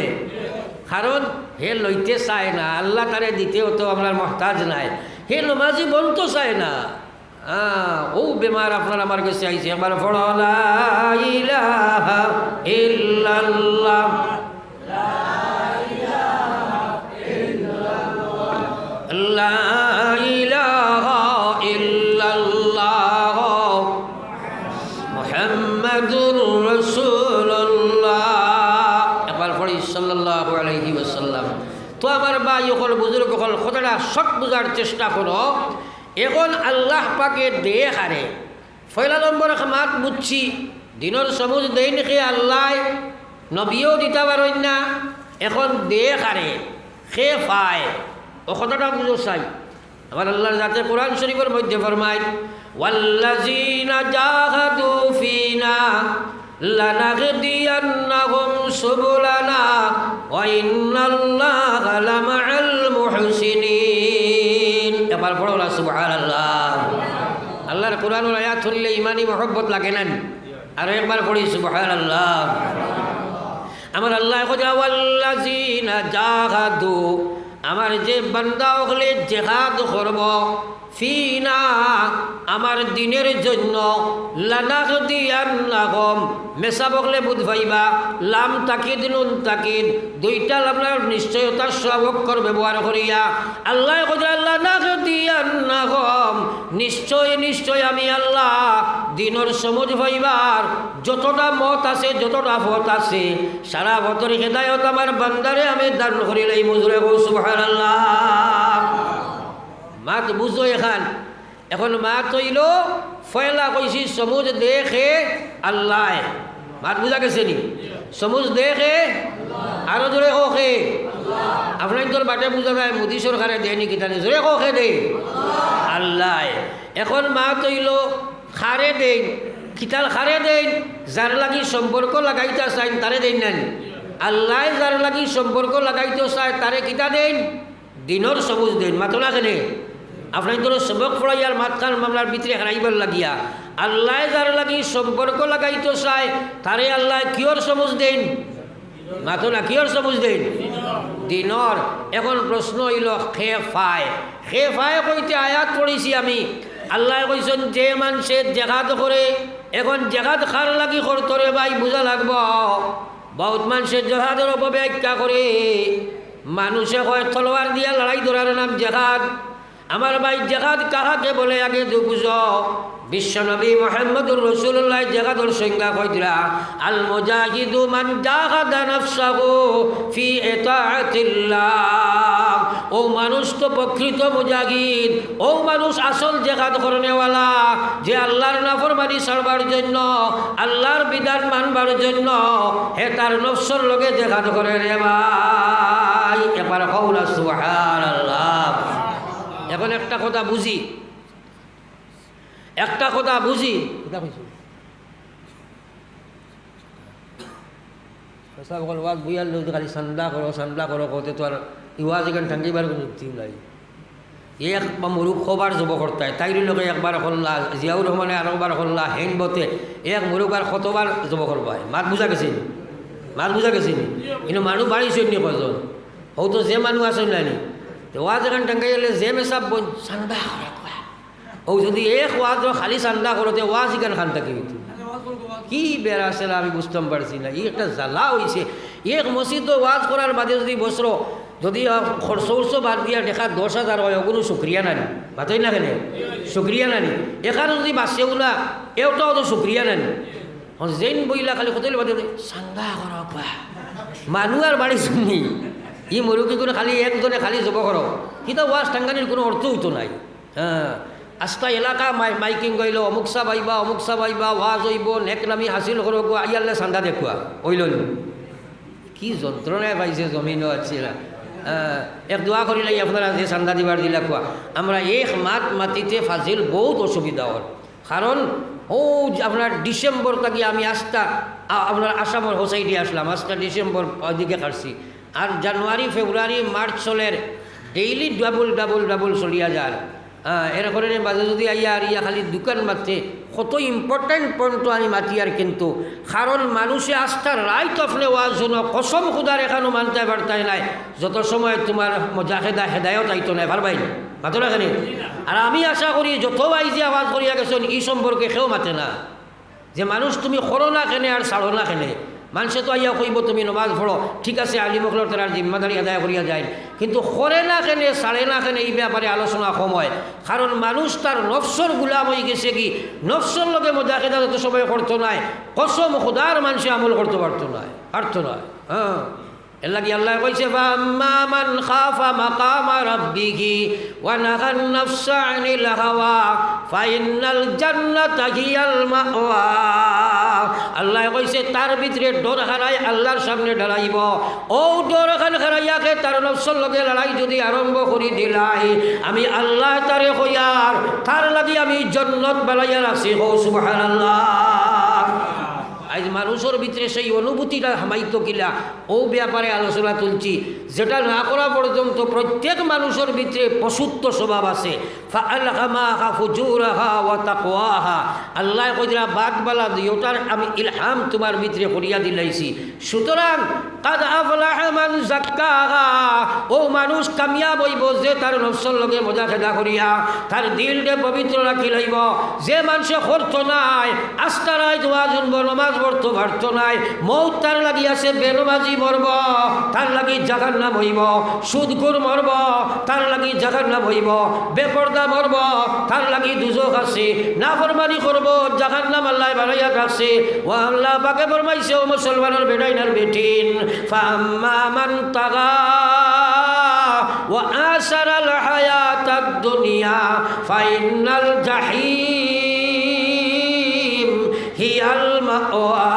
কারণ হে লইতে চায় না আল্লাহ তারে দিতেও তো আমরা মহতাজ নাই হে নমাজি বলতো চায় না ও বেমার আপনার আমার কাছে আইছে আমার পড়ো লা ইলাহা ইল্লাল্লাহ লা ইলাহা ইল্লাল্লাহ মুহাম্মাদুর রাসূলুল্লাহ একবার পড়ি সাল্লাল্লাহু আলাইহি ওয়াসাল্লাম। তো আমার ভাই সকল বুজুর্গ সকল কথাটা সব বোঝার চেষ্টা করো। এখন আল্লাহ পাকে দে হারে ফয়লা নম্বর মাত বুঝছি দিনের সবুজ দেই নাকি আল্লাহ নবীও দিতে পারেন না এখন দে হারে খে পায় ও কথাটা বুঝো চাই আমার আল্লাহর যাতে কোরআন শরীফের মধ্যে ফরমায় ওয়াল্লাযীনা জাহাদু ফিনা লানাহদিয়ান্নাহুম সুবুলানা ওয়া ইন্নাল্লাহা লামাআল মুহসিনিন। এবার পড়ো না সুবহানাল্লাহ। আল্লাহর কোরআনের আয়াত শুনলে ইমানি মহব্বত লাগে না আর একবার পড়ি সুবহানাল্লাহ। আমার আল্লাহ কইয়া ওয়াল্লাযীনা জাহাদু আমার যে বান্দা হলে জিহাদ করব ফিনা আমার দিনের জন্য লানাহদিয়ান্নাহুম মেসা বকলে বুধ ভাইবা লাম তাকিদ নুন তাকিদ দুইটা আপনার নিশ্চয়তার সবক্ষর ব্যবহার করিয়া আল্লাহ কইয়া লানাহদিয়ান্নাহুম নিশ্চয় নিশ্চয় আমি আল্লাহ দিনের সমুজ ভাইবার যতটা মত আছে যতটা পথ আছে সারা বছর হেদায়ত আমার বান্দারে আমি দান করিলাই মুজরে গো সুবহানাল্লাহ। মাত বুঝো এখন মাত হইল ফয়লা কইছি সমুজ দেখে আল্লাহ মাত বুঝা গেছে নি সমুজ দেখে আরো জোরে হোকে আপনার তোর বাটে বুঝা যায় মোদী সরকারে দেয়নি কিতানি জোরে হোকে দে আল্লাহ। এখন মাত হইল খারে দেন কিতাল খারে দেন যার লাগি সম্পর্ক লাগাইতে চাই তারে দেন না আল্লাহ যার লাগি সম্পর্ক লাগাইতে চায় তারে কিতা দেন দিনের সবুজ দেন মাতো না কেনে আপনার তোর সবক পড়াইয়ার মাতখান মামলার ভিতরে হারাইবার লাগিয়া আল্লাহ যার লাগি সম্পর্ক লাগাইতে চায় তারে আল্লাহ কিয়র সবুজ দেন মাতো না কিয়র সবুজ দেন দিনর। এখন প্রশ্ন হইল খে ফায় কইতে আয়াত পড়েছি আমি আল্লাহ কইছেন যে মানুষের জেহাদ করে এখন জেহাদ খার লাগি করতরে ভাই বুঝা লাগব বহুত মানুষের জেহাদের অপব্যাখ্যা করে মানুষে কয় তলোয়ার দিয়া লড়াই ধরার নাম জেহাদ। আমার ভাই জেহাদ কাহাকে বলে আগে বুঝ বিশ্বনবী মুহাম্মদুর রাসূলুল্লাহ জেহাদের সংজ্ঞা কই দিলা আল মুজাহিদু মান জাহাদা নাফসাহু ফি ইতাআতিল্লাহ। ও মানুষ তো প্রকৃত মুজাহিদ ও মানুষ আসল জেহাদ করনেওয়ালা যে আল্লাহর নাফরমানি ছাড়বার জন্য আল্লাহর বিধান মানবার জন্য হে তার নফসের লগে জেহাদ করে রে ভাই এবার কওলা সুবহানাল্লাহ। এখন একটা কথা বুঝি বুঝার লোক খালি চান্দা করো কতে তো আর ইওয়াজ এখান ঠাঙ্গিবার কোনো যুক্তি নাই। এক মুরুখ খোবার জব করতায় তাইর লোকে একবার করলা জিয়াউর রহমানে আরেকবার করলা হেং বতে এক মুরুখ আর কতবার জব করবায় মাত বুঝা গেছে কিন্তু মানুষ বাড়িছে নি কজন হয়তো যে মানুষ আসেন নানি ওয়াজ এখান টাঙ্গাই গেলে যে মেসাব বোন চান্দা ও যদি এক ওয়াজ খালি চান্দা করতে ওয়াজ এখান খান থাকি কি বেড়া আছে আমি বুঝতাম পারছি না ই একটা জ্বালা হয়েছে এক মসজিদ ওয়াজ করার বাদে যদি বছর যদি খরচ বাদ দিয়া দেখা 10,000 হয় কোনো শুক্রিয়া নানি ভাতই না কেন শুক্রিয়া নানি এখানে যদি বাঁচেও না এটাও তো শুক্রিয়া নানি যেন বইলা খালি কত বাদে চান্দা করক মানুষ আর বাড়ি শুনি ই মরুকি করে খালি একজনে খালি জব করো কিন্তু ওয়াজ টাঙ্গানির কোনো অর্থ হইতো নাই। হ্যাঁ আস্তা এলাকা মাইকিং কইল অমুক সাহ আইবা ওয়াজ হইব নেক নামি হাসিল করব ইয়ালে চান্দা দেখুয়া হইল কি যন্ত্রণায় পাইছে জমিন আছিল। এক দোয়া করিলে আপনারা যে চান্দা দিবার দিলা কোয়া আমরা এক মাতিতে ফাজিল বহুত অসুবিধা হল কারণ ও আপনার ডিসেম্বর থাকি আমি আস্তা আপনার আসামের হোসাইটি আসলাম আস্তা ডিসেম্বর ওইদিকে কাটছি আর জানুয়ারি ফেব্রুয়ারি মার্চ চলের ডেইলি ডাবল চলিয়া যার এর করে মাঝে যদি আইয়া আর ইয়া খালি দোকান মারতে কত ইম্পর্টেন্ট পয়েন্ট আমি মাতি আর কিন্তু কারণ মানুষে আস্থার রাইট আপনি ওয়াজ শুনো কসম খুদার এখানো মানতে পারতাই নাই যত সময় তোমার মজাকেদা হেদায়ত আইতো নাই পারবাই মাতো না খানি আর আমি আশা করি যত ভাই যে আওয়াজ করিয়া গেছেন এই সম্পর্কে কেউ মাতে না যে মানুষ তুমি করো না কেনে আর ছাড়ো না কেনে মানুষে তো আইয়া কইব তুমি নমাজ পড়ো ঠিক আছে আলিমকলর তার জিম্মাদারি আদায় করিয়া যায় কিন্তু করে না কেনে ছাড়ে না কেনে এই ব্যাপারে আলোচনা কম হয় কারণ মানুষ তার নফসর গুলাম হয়ে গেছে কি নফসর লগে মজাকেদা যত সময় করতো নাই কসম খুদার মানুষে আমল করতে পারতো না হ্যাঁ এর লাগি আল্লাহ কইছে ফাম্মা মান খাফা মাকামা রাব্বিহি ওয়া নাহান নাফসা আনিল হাওয়া ফাইনাল জান্নাতা হিয়াল মাওয়া আল্লাহ কইছে তার ভিতরে ডর হারায় আল্লাহর সামনে দাঁড়াইব ও ডর হারাইয়াকে তার নফসর লগে লড়াই যদি আরম্ভ করি দিলাই আমি আল্লাহ তারে কইয়ার তার লাগি আমি জান্নাত বানাইয়া রাখছি হো সুবহানাল্লাহ আজ মানুষের ভিতরে সেই অনুভূতিটা হামাইতো কিলা ও ব্যাপারে আলোচনা তুলছি যেটা না করা পর্যন্ত প্রত্যেক মানুষের ভিতরে পশুত্ব স্বভাব আছে ফাআলহামাহা ফুজুরাহা ওয়া তাকওয়াহা আল্লাহ কইরা বাদবালা দিওটার আমি ইলহাম তোমার ভিতরে করিয়া দিলাইছি সুতরাং কাদ আফলাহা মান যাক্কাহা ও মানুষ কামিয়াব হইব যে তার নফসের লগে মজাকেদা করিয়া তার দিলকে পবিত্র রাখি লইব যে মানুষে করত নাই আস্তারায় দোয়া জুনব নমাজ পড়তো পারত নাই মৌত তার লাগি আছে বেনমাজি মরব তার লাগি জাহান্নাম হইব সুদখোর মরব তার লাগি জাহান্নাম হইব বেপরদা মরব তার লাগি দুজখ আছে নাফরমানি করব জাহান্নাম আল্লাহ বানাইয়া রাখছে ও আল্লাহ পাকে ফরমাইছে ও মুসলমানের বেটাইনার বেটিন ফাম্মা মান তাগা ওয়া আসারাল হায়াতাদ দুনিয়া ফাইনাল জাহিম হিয়াল মাওয়া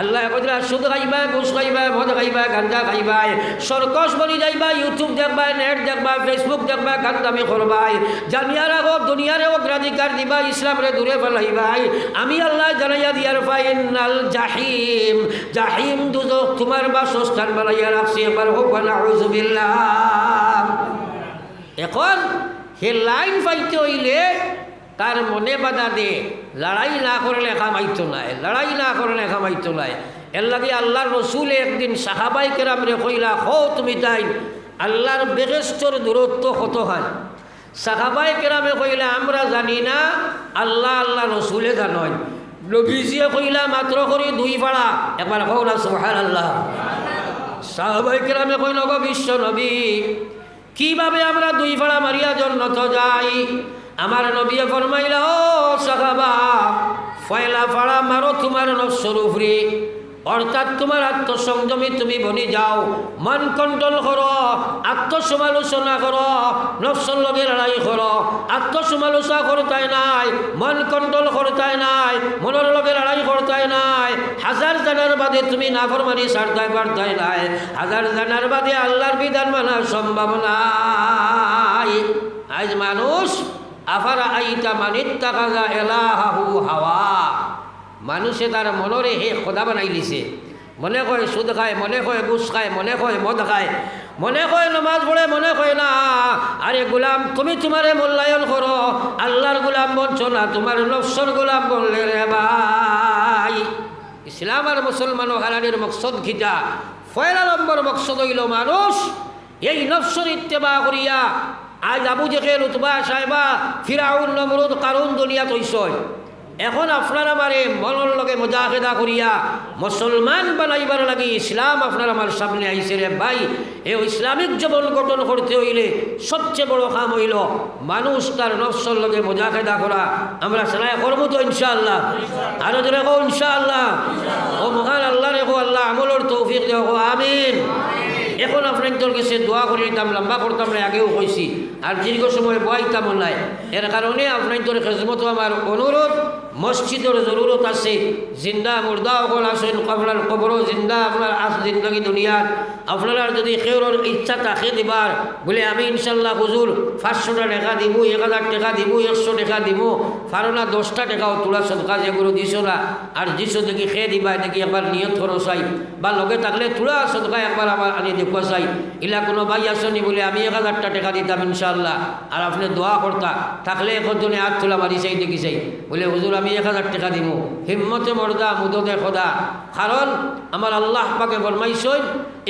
আল্লাহ কইরা সুদ খাইবা ঘুষ খাইবা মদ খাইবা গাঞ্জা খাইবা সরকস বনি যাইবা ইউটিউব দেখবা নেট দেখবা ফেসবুক দেখবা গান্দামি করবাই জানিয়ার হোক দুনিয়ারে অগ্রাধিকার দিবা ইসলামরে দূরে ফেলাইবাই আমি আল্লাহ জানাইয়া দিয়ার ফাইনাল জাহিম জাহিম দুজখ তোমার বাসস্থান বানাইয়া রাখছি এবার হোক নাউযুবিল্লাহ এখন হে লাইন পাইতে হইলে তার মনে বাধা দে লড়াই না করলে খামাইতো নাই লড়াই না করলে খামাইতো নাই এর লাগে আল্লাহর রসুল একদিন সাহাবাই কেরামরে কইলা হো তুমি তাই আল্লাহর বেহেশতর দূরত্ব কতখান সাহাবাই কেরামে কইলা আমরা জানি না আল্লাহ আল্লাহ রসুলে জানয় নবীজিয়ে কইলা মাত্র করি দুই পাড়া একবার কও না সুবহানাল্লাহ সাহাবাই কেরামে কইল গো বিশ্ব নবী কিভাবে আমরা দুই পাড়া মারিয়া জন্নত যাই আমার নবী ফরমাইলা ও সাহাবা ফয়লা ফাড়া মারো তোমার নফসের উপরে অর্থাৎ তোমার আত্মসংযমী তুমি বনি যাও মন কন্ট্রোল করো আত্মসমালোচনা করো নফসের লগে লড়াই করো আত্মসমালোচনা করতাই নাই মন কন্ট্রোল করতাই নাই মনের লগে লড়াই করতাই নাই হাজার জানার বাদে তুমি নাফরমানি ছাড়তাই পারতাই নাই হাজার জানার বাদে আল্লাহর বিধান মানা সম্ভব নাই আজ মানুষ আফারা আইতা মানিত্তাখাযা ইলাহাহু হাওয়া মানুষে তার মনরে হে খোদা বানাই দিছে মনে কয় সুদ খায় মনে কয় ঘুষ খায় মনে কয় মদ খায় মনে কয় নমাজ পড়ে মনে কয় না আরে গোলাম তুমি তোমারে মূল্যায়ন করো আল্লাহর গোলাম বলছো না তোমার নফসর গোলাম বললে রে ভাই ইসলাম আর মুসলমান ও হালালির মকসদ খিতা পয়লা নম্বর মকসদ হইল মানুষ এই নফসর ইত্তেবা করিয়া আজ আবু জেহেল উতবা সাহেবা ফিরাউন নমরুদ কারুন দুনিয়া তৈছয় এখন আপনার আমারে মনের লগে মুজাহিদা করিয়া মুসলমান বানাইবার লাগি ইসলাম আপনার আমার সামনে আইছে রে ভাই এই ইসলামিক জীবন গঠন করতে হইলে সবচেয়ে বড় কাম হইল মানুষ তার নফসের লগে মুজাহিদা করা আমরা সেলাই করবো তো ইনশাআল্লাহ আরো জোরে কও ইনশাআল্লাহ ও মহান আল্লাহ রেখো আল্লাহ আমলের তৌফিক দেও আমিন এখন আপনার কাছে দোয়া করে দিতাম লম্বা করতাম না আগেও কইছি আর দীর্ঘ সময় বয়াইতাম নাই এর কারণে আপনার খেজমত আমার অনুরোধ মসজিদের জরুরত আছে, জিন্দা মুর্দা সকল আছেন, আপনার কবরও জিন্দা, আপনার আস জিন্দগি দুনিয়ার আপনার যদি কেউর ইচ্ছা থাকে দিবার বলে আমি ইনশাল্লাহ হুজুর 500 টাকা দিব, 1000 টাকা দিব, 100 টাকা দিব, পারো না 10টা টাকাও তোলা সদকা যেগুলো দিছ না আর দিছ দেখি খেয়ে দিবা দেখি একবার নিয়ত করো চাই বা লগে থাকলে তোলা সদকা একবার আমার আনি দেখুয়া চাই, ইলা কোনো ভাই আসনি বলে আমি 1000টা টাকা দিতাম ইনশাল্লাহ আর আপনি দোয়া করতা থাকলে একজনে হাত তোলা মারি চাই দেখি চাই বলে হুজুর আমি 1000 টাকা দিব, হিম্মতে মর্দা মুদতে খোদা। কারণ আমার আল্লাহ পাকে ফরমাইছেন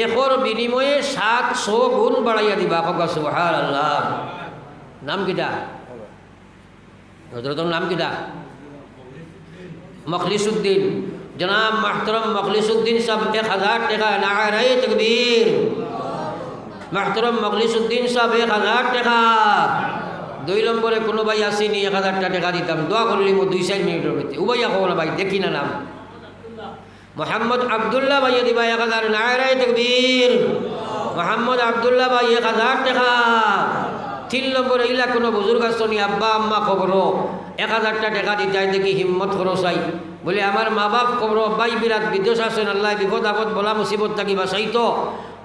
একর বিনিময়ে 700 গুণ বাড়াইয়া দিবা। কবা সুবহানাল্লাহ। নাম কিটা? হযরতের নাম কিটা? মখলিসুদ্দিন, জনাব মাহতারাম মখলিসুদ্দিন সাহেব 1000 টাকা। নারে তাকবীর। মাহতারাম মখলিসুদ্দিন সাহেব 1000 টাকা। 2 নম্বরে কোনো ভাই আসেনি 1000 টাকা দিতাম, দোয়া করলি মো 2-4 মিনিটের ভিতরে উবাইয়া কো না ভাই দেখি না নাম মোহাম্মদ আব্দুল্লাহ ভাই দিবা 1000। নারে তাকবীর। মোহাম্মদ আব্দুল্লাহ ভাই 1000 টাকা। 3 নম্বরে ইলা কোনো বুজুর্গ আসনি আব্বা আম্মা কবর 1000 টাকা দিতে দেখি হিম্মত খরচাই বলে আমার মা বাপ কবর ভাই বিরাট বিদেশ আছেন, আল্লাহ বিপদ আপদ বলা মুসিবত থাকি বাঁচাইতো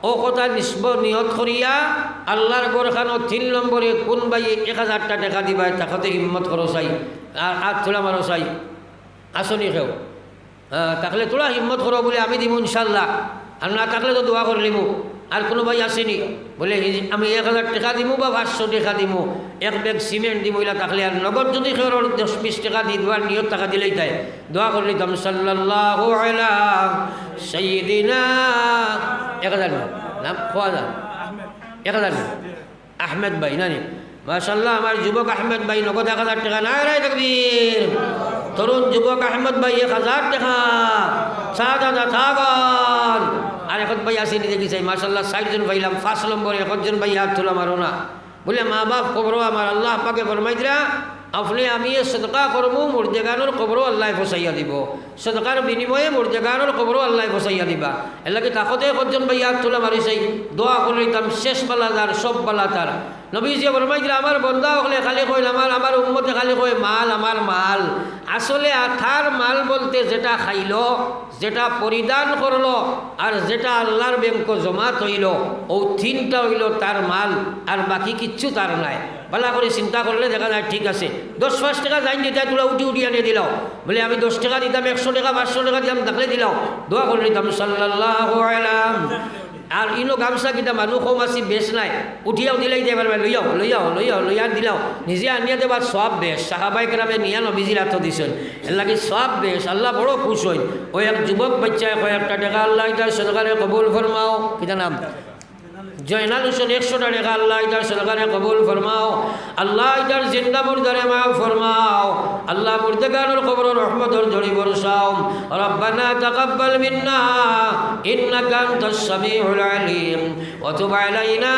ও কথা নিয়ত করিয়া আল্লাহর গোরখানো। 3 নম্বরে কোন ভাই 1000 টাকা দিবা তাকে হিম্মত খরচাই আর হাত তোলা মারো চাই আসনি কেউ তাকলে তোলা হিম্মত করো বলে আমি দিব ইনশাল্লাহ, আর না থাকলে তো দোয়া করে নিব। আর কোনো ভাই আসেনি বলে আমি 1000 টাকা দিব বা 500 টাকা দিব, 1 ব্যাগ সিমেন্ট দিব, ইলা থাকলে আর নগদ যদি কেউ 10-20 টাকা দিয়ে দেওয়ার নিয়ত টাকা দিলেই তাই দোয়া করে নিতাম সাল্লাল্লাহু আলা সাইয়্যিদিনা 1000 নাম খোয়া যান 1000 আহমেদ ভাই নানি মাশাআল্লাহ আমার যুবক আহমেদ ভাই নগদ 1000 টাকা। নারে তাকবীর। তরুণ যুবক আহমেদ ভাই 1000 টাকা। সাদা থাকান আর এখন ভাই আসেনি দেখি চাই মাশাআল্লাহ 60 জন ভাইলাম। 5 নম্বরে একজন ভাই হাত তোলা মারো না বলে মা বাপ কবরও আমার আল্লাহ পাকে ফরমাইতরা আপনি আমি সদকা করবো মুর্দেগানোর কবরও আল্লাহ ফসাইয়া দিব, সদকার বিনিময়ে মুর্দেগানোর কবরও আল্লাহ ফসাইয়া দিবা। এর লাগে তাকতে একজন ভাই হাত তোলা মারি চাই দোয়া করে নিতাম শেষ বালা তার সব বালা তার। নবীজি ফরমাইতরা আমার বন্দা হলে খালি কই আমার উম্মতে খালি কই মাল আমার মাল। আসলে আথার মাল বলতে যেটা খাইলো, যেটা পরিধান করলো আর যেটা আল্লাহর ব্যাংক জমা তৈল ও 3টা হইল তার মাল, আর বাকি কিচ্ছু তার নাই। ভালো করে চিন্তা করলে দেখা যায় ঠিক আছে 10-5 টাকা যাই দিতে তোলা উঠি আনিয়ে দিলাও বলে আমি 10 টাকা দিতাম 100 টাকা 500 টাকা দিতাম থাকলে দিলাও দোয়া করে দিতাম সাল্লাল্লাহু আলাইহি। আর ইনো গামছা কিটা মানুষ কম আসি বেশ নাই উঠিয়াও দিলেই দিয়ে পারবে লইয়া দিলাও নিজে আনিয়া দেবার সব বেশ। সাহাবাই কেরামে নিয়া নবীজির হাত দিছেন এর লাগে সব বেশ। আল্লাহ বড় খুশ হইন। ওই এক যুবক বাচ্চায় কয়েকটা টাকা আল্লাহ ইটার সরকারে কবুল ফরমাও। কিটা নাম? জয়নাল হোসেন 100 টাকা আল্লাহ ইটার সরকারে কবুল ফরমাও। আল্লাহ ইটার জিন্দা মুর্দারে মাফ ফরমাও। আল্লাহ মুর্দেগানোর কবর রহমতের ঝড়ি বরসাও। রব্বানা তাকাব্বাল মিন্না ইন্নাকা আনতাস সামিউল আলিম ওয়া তুব আলাইনা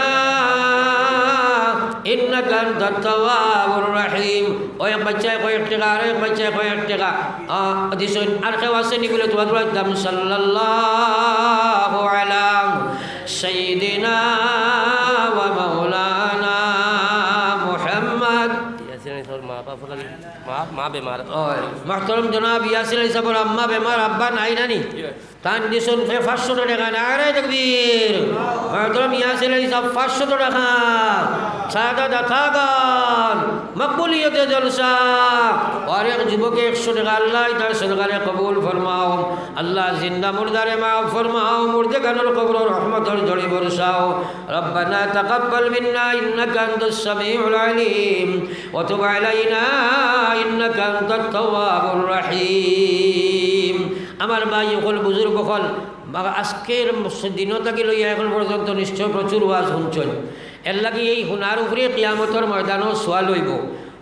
ইন্নাকা আনতাত তাওয়াবুর রহিম। ওই বাচ্চায় কয়েক টাকা আর এক বাচ্চায় কয়েক টাকা দিছেন। আর কেউ আসেনি বলে তোমার দাম সাল্লাল্লাহু আলা সাইয়্যিদিনা ওয়া মাওলানা মুহাম্মদ। মা বেমার মাহতারাম জনাব ইয়াসির আলী সাহেবের আম্মা বেমার, আব্বা নাই নানি তান দিছেন 500 টাকা। নারে তাকবীর। মাহতারাম ইয়াসির আলী সাহেব 500 টাকা। সাদা থাকান মকবুলিয়তে জলসা। আর এক যুবকে 100 টাকা আল্লাহ তার সরকারে কবুল ফরমাও। আল্লাহ জিন্দা মুর্দারে মাফ ফরমাও, মুর্দেগানোর কবর রহমতের ঝড়ি বরসাও। রব্বানা তাকাব্বাল মিন্না ইন্নাকা আনতাস সামিউল আলিম ওয়া তুব আলাইনা ইন্নাকা আনতাত তাওয়াবুর রহিম। আমার ভাই সকল বুজুর্গ সকল আজকের দিনও থাকি লইয়া এখন পর্যন্ত নিশ্চয় প্রচুর ওয়াজ শুনছেন। এর লাগে এই হুনার উপরে কিয়ামতের ময়দানও সোয়াল হইব।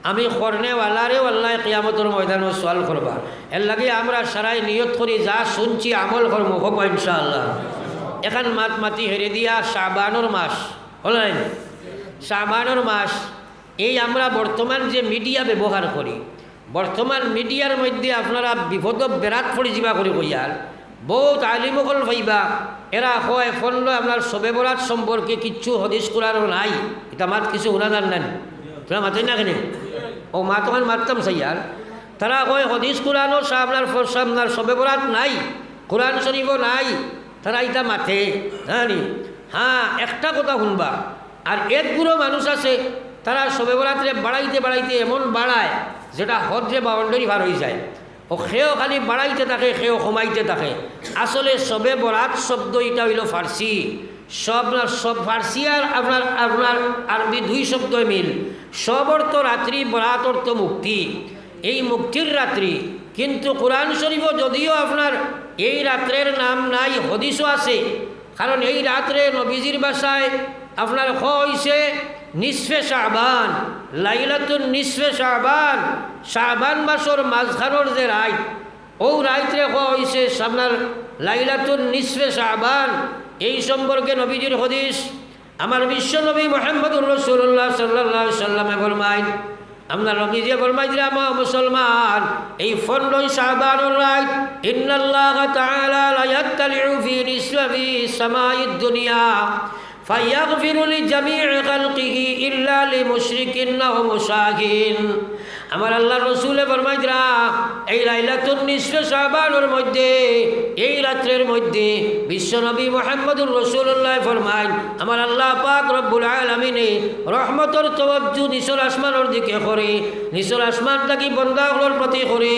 আমি করনেওয়ালারে আল্লাহ কিয়ামতের ময়দানও সোয়াল করবা। এর লাগে আমরা সারাই নিয়ত করি যা শুনছি আমল করবো হব ইনশাআল্লাহ। এখন মাতি হেরে দিয়া শাবানোর মাস হলেন, শাবানোর মাস এই আমরা বর্তমান যে মিডিয়া ব্যবহার করি, বর্তমান মিডিয়ার মধ্যে আপনারা বিপদ বেড়াত পড়ি যাবা করে কইয়ার বহুত আলিমকল ভাইবা এরা হয় ফোনলো আপনার সবে বরাত সম্পর্কে কিচ্ছু হদিস করারও নাই। এটা মাত কিছু শোনা যান নেন তোরা মাতেন না কেন ও মা তখন মারতাম সাইয়ার তারা কয় হদিস কোরআনও আপনার সবে বরাত নাই, কোরআন শরীফও নাই, তারা এটা মাথে জানি। হ্যাঁ, একটা কথা শুনবা, আর একগুলো মানুষ আছে তারা সবে বরাতরে বাড়াইতে বাড়াইতে এমন বাড়ায় যেটা হদ্রে বাউন্ডারি পার হয়ে যায়। ও সেও খালি বাড়াইতে থাকে, সেও কমাইতে থাকে। আসলে সবে বরাত শব্দ এটা হইল ফার্সি, সব ফার্সি আর আপনার আপনার আরবি দুই শব্দ মিল। সব অর্থ রাত্রি, বরাত অর্থ মুক্তি, এই মুক্তির রাত্রি। কিন্তু কোরআন শরীফও যদিও আপনার এই রাত্রের নাম নাই, হদিসও আছে। কারণ এই রাত্রে নবীজির বাসায় আপনার হইছে নিসফে শাবান, লাইলাতুন নিসফে শাবান, শাবান মাসের মাঝখানোর যে রাত, ও রাত্রে হইছে আপনার লাইলাতুন নিসফে শাবান। এই সম্পর্কে নবীজির হদিস আমার বিশ্ব নবী মুহাম্মদুর রাসূলুল্লাহ সাল্লাল্লাহু আলাইহি সাল্লামে ফরমায়, আপনার নবীজি ফরমায় যে আমার মুসলমান এই 15 শাবানুর রাত, ইন্নাল্লাহা তাআলা লা ইয়াত্তালিউ ফি নিসফি সামাইদ দুনিয়া ফায়াগফিরু লিজামি'i খালকিহি ইল্লা লিমুশরিকিন ওয়া মুশাহিন। আমার আল্লাহ রসুলে ফরমাইরা এই লাইলাতুন নিসফে শাবানের মধ্যে, এই রাত্রের মধ্যে বিশ্বনবী মুহাম্মদুর রাসূলুল্লাহ ফরমায়, আমার আল্লাহ পাক রব্বুল আলামিনে রহমতের তওয়াজ্জু নিচের আসমানের দিকে করে, নিচের আসমানটাকে বান্দাগুলোর প্রতি করে।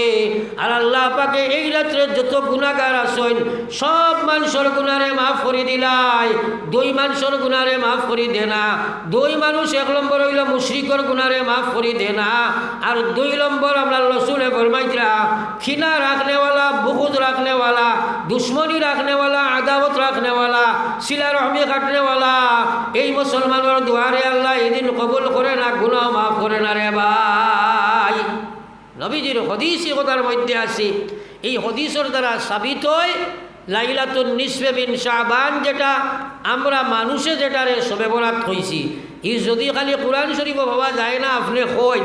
আর আল্লাহ পাকে এই রাত্রে যত গুনাহগার আছেন সব মানুষের গুনারে মাফ করে দিলাই। দুই মানুষের গুনারে মাফ করে দে না, দুই মানুষ এক নম্বর হইল মুশরিকর গুনারে মাফ করে দে না। আর দুই নম্বর আমরা রসুলে ফরমাইরা খিনা রাখনেওয়ালা, বুগুদ রাখনেওয়ালা, দুশ্মনী রাখনেওয়ালা, আদাবত রাখনেওয়ালা, সিলা রহমি কাটনেওয়ালা, এই মুসলমানের দুয়ারে আল্লাহ এদিন কবুল করে না, গুনাহ মাফ করে না রে ভাই। নবীজির হদিস কথার মধ্যে আছে, এই হদিসের দ্বারা সাবিত হয় লাইলাতুন নিসফে মিন শাবান, যেটা আমরা মানুষে যেটারে সবে বরাত হইছি, ই যদি খালি কোরআন শরীফ ভাবা যায় না আপনি কই,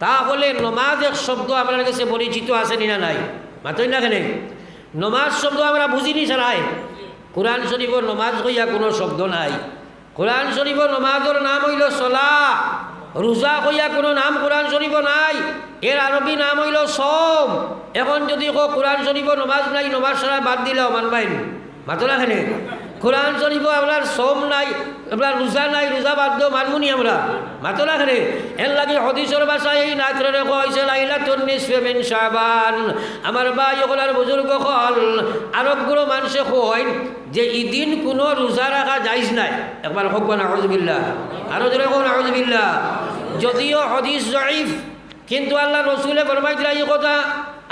তাহলে নমাজ এক শব্দ আপনার কাছে পরিচিত আছে না নাই? মাতই না কেন? নমাজ শব্দ আমরা বুঝিনি সারাই। কোরআন শরীফের নমাজ হইয়া কোনো শব্দ নাই। কোরআন শরীফের নমাজের নাম হইল সলা, রোজা হইয়া কোনো নাম কোরআন শরীফ নাই, এর আরবি নাম হইল সম। এখন যদি কোরআন শরীফের নমাজ নাই, নমাজ সারা বাদ দিলেও মানবাইন, মাতো না কেন? কোরআন শরীফ আপনার সোম নাই, আপনার রোজা নাই, রোজা বাদ দিও মানমুনি আমরা, মাতো না কেন? এর লাগে হদিসের ভাষায় এই রাত্রে রেখা হয়েছে লাইলাতুন নিসফে মিন শাবান। আমার ভাই ওগুলার বুজুর্গ হল আরবগুলো মানুষে কয় যে ইদিন কোনো রোজা রাখা যাইজ নাই। একবার হোক না আউযুবিল্লাহ, আরো জোরে কোন আউযুবিল্লাহ। যদিও হদিস জয়ীফ, কিন্তু আল্লাহ রসুলে ফরমাইছিলেন এই কথা,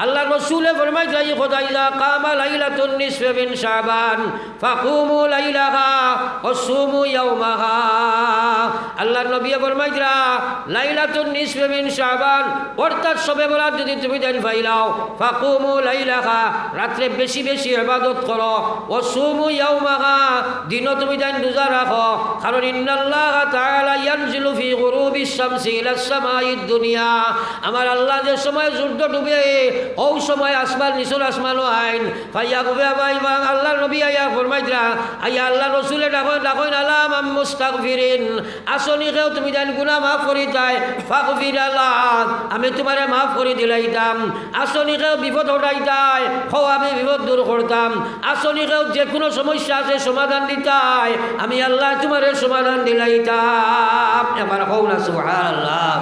আল্লাহ রসুলে ফরমাইছিলেন এই কথা, ইযা কামা লাইলাতুন নিসফে মিন শাবান ফাকুমু লাইলাহা ওয়া সুমু ইয়াওমাহা। আল্লাহ নবী ফরমাইছিলেন লাইলাতুন নিসফে মিন শাবান অর্থাৎ সবে বরাত যদি তুমি দিন পাইলাও, ফাকুমু লাইলাহা রাত্রে বেশি বেশি ইবাদত করো, ওয়া সুমু ইয়াওমাহা দিনও তুমি দিন রোজা রাখো। কারণ ইন্নাল্লাহা তাআলা ইয়ানজিলু ফি গুরুবিশ শামসি ইলাস সামাইদ দুনিয়া, আমার আল্লাহ যে সময় সূর্য ডুবে ও সময় আসমান নিচুর আসমানও আইন ভাইয়া গবে ভাই আল্লাহ নবী আয়া ফরমাইরা আয়া আল্লাহ রসুলে ডাকইন আলাম মুস্তাগফিরিন, আসনি কেউ তুমি জান গুনাহ মাফ করি তাই ফাগফির আল্লাহ, আমি তোমারে মাফ করে দিলাইতাম। আসনি কেউ বিপদ হটাইতাই, হো আমি বিপদ দূর করতাম। আসনি কেউ যে কোনো সমস্যা আছে সমাধান দিতাই, আমি আল্লাহ তোমারে সমাধান দিলাইতাম। এবার হও না সুবহানাল্লাহ।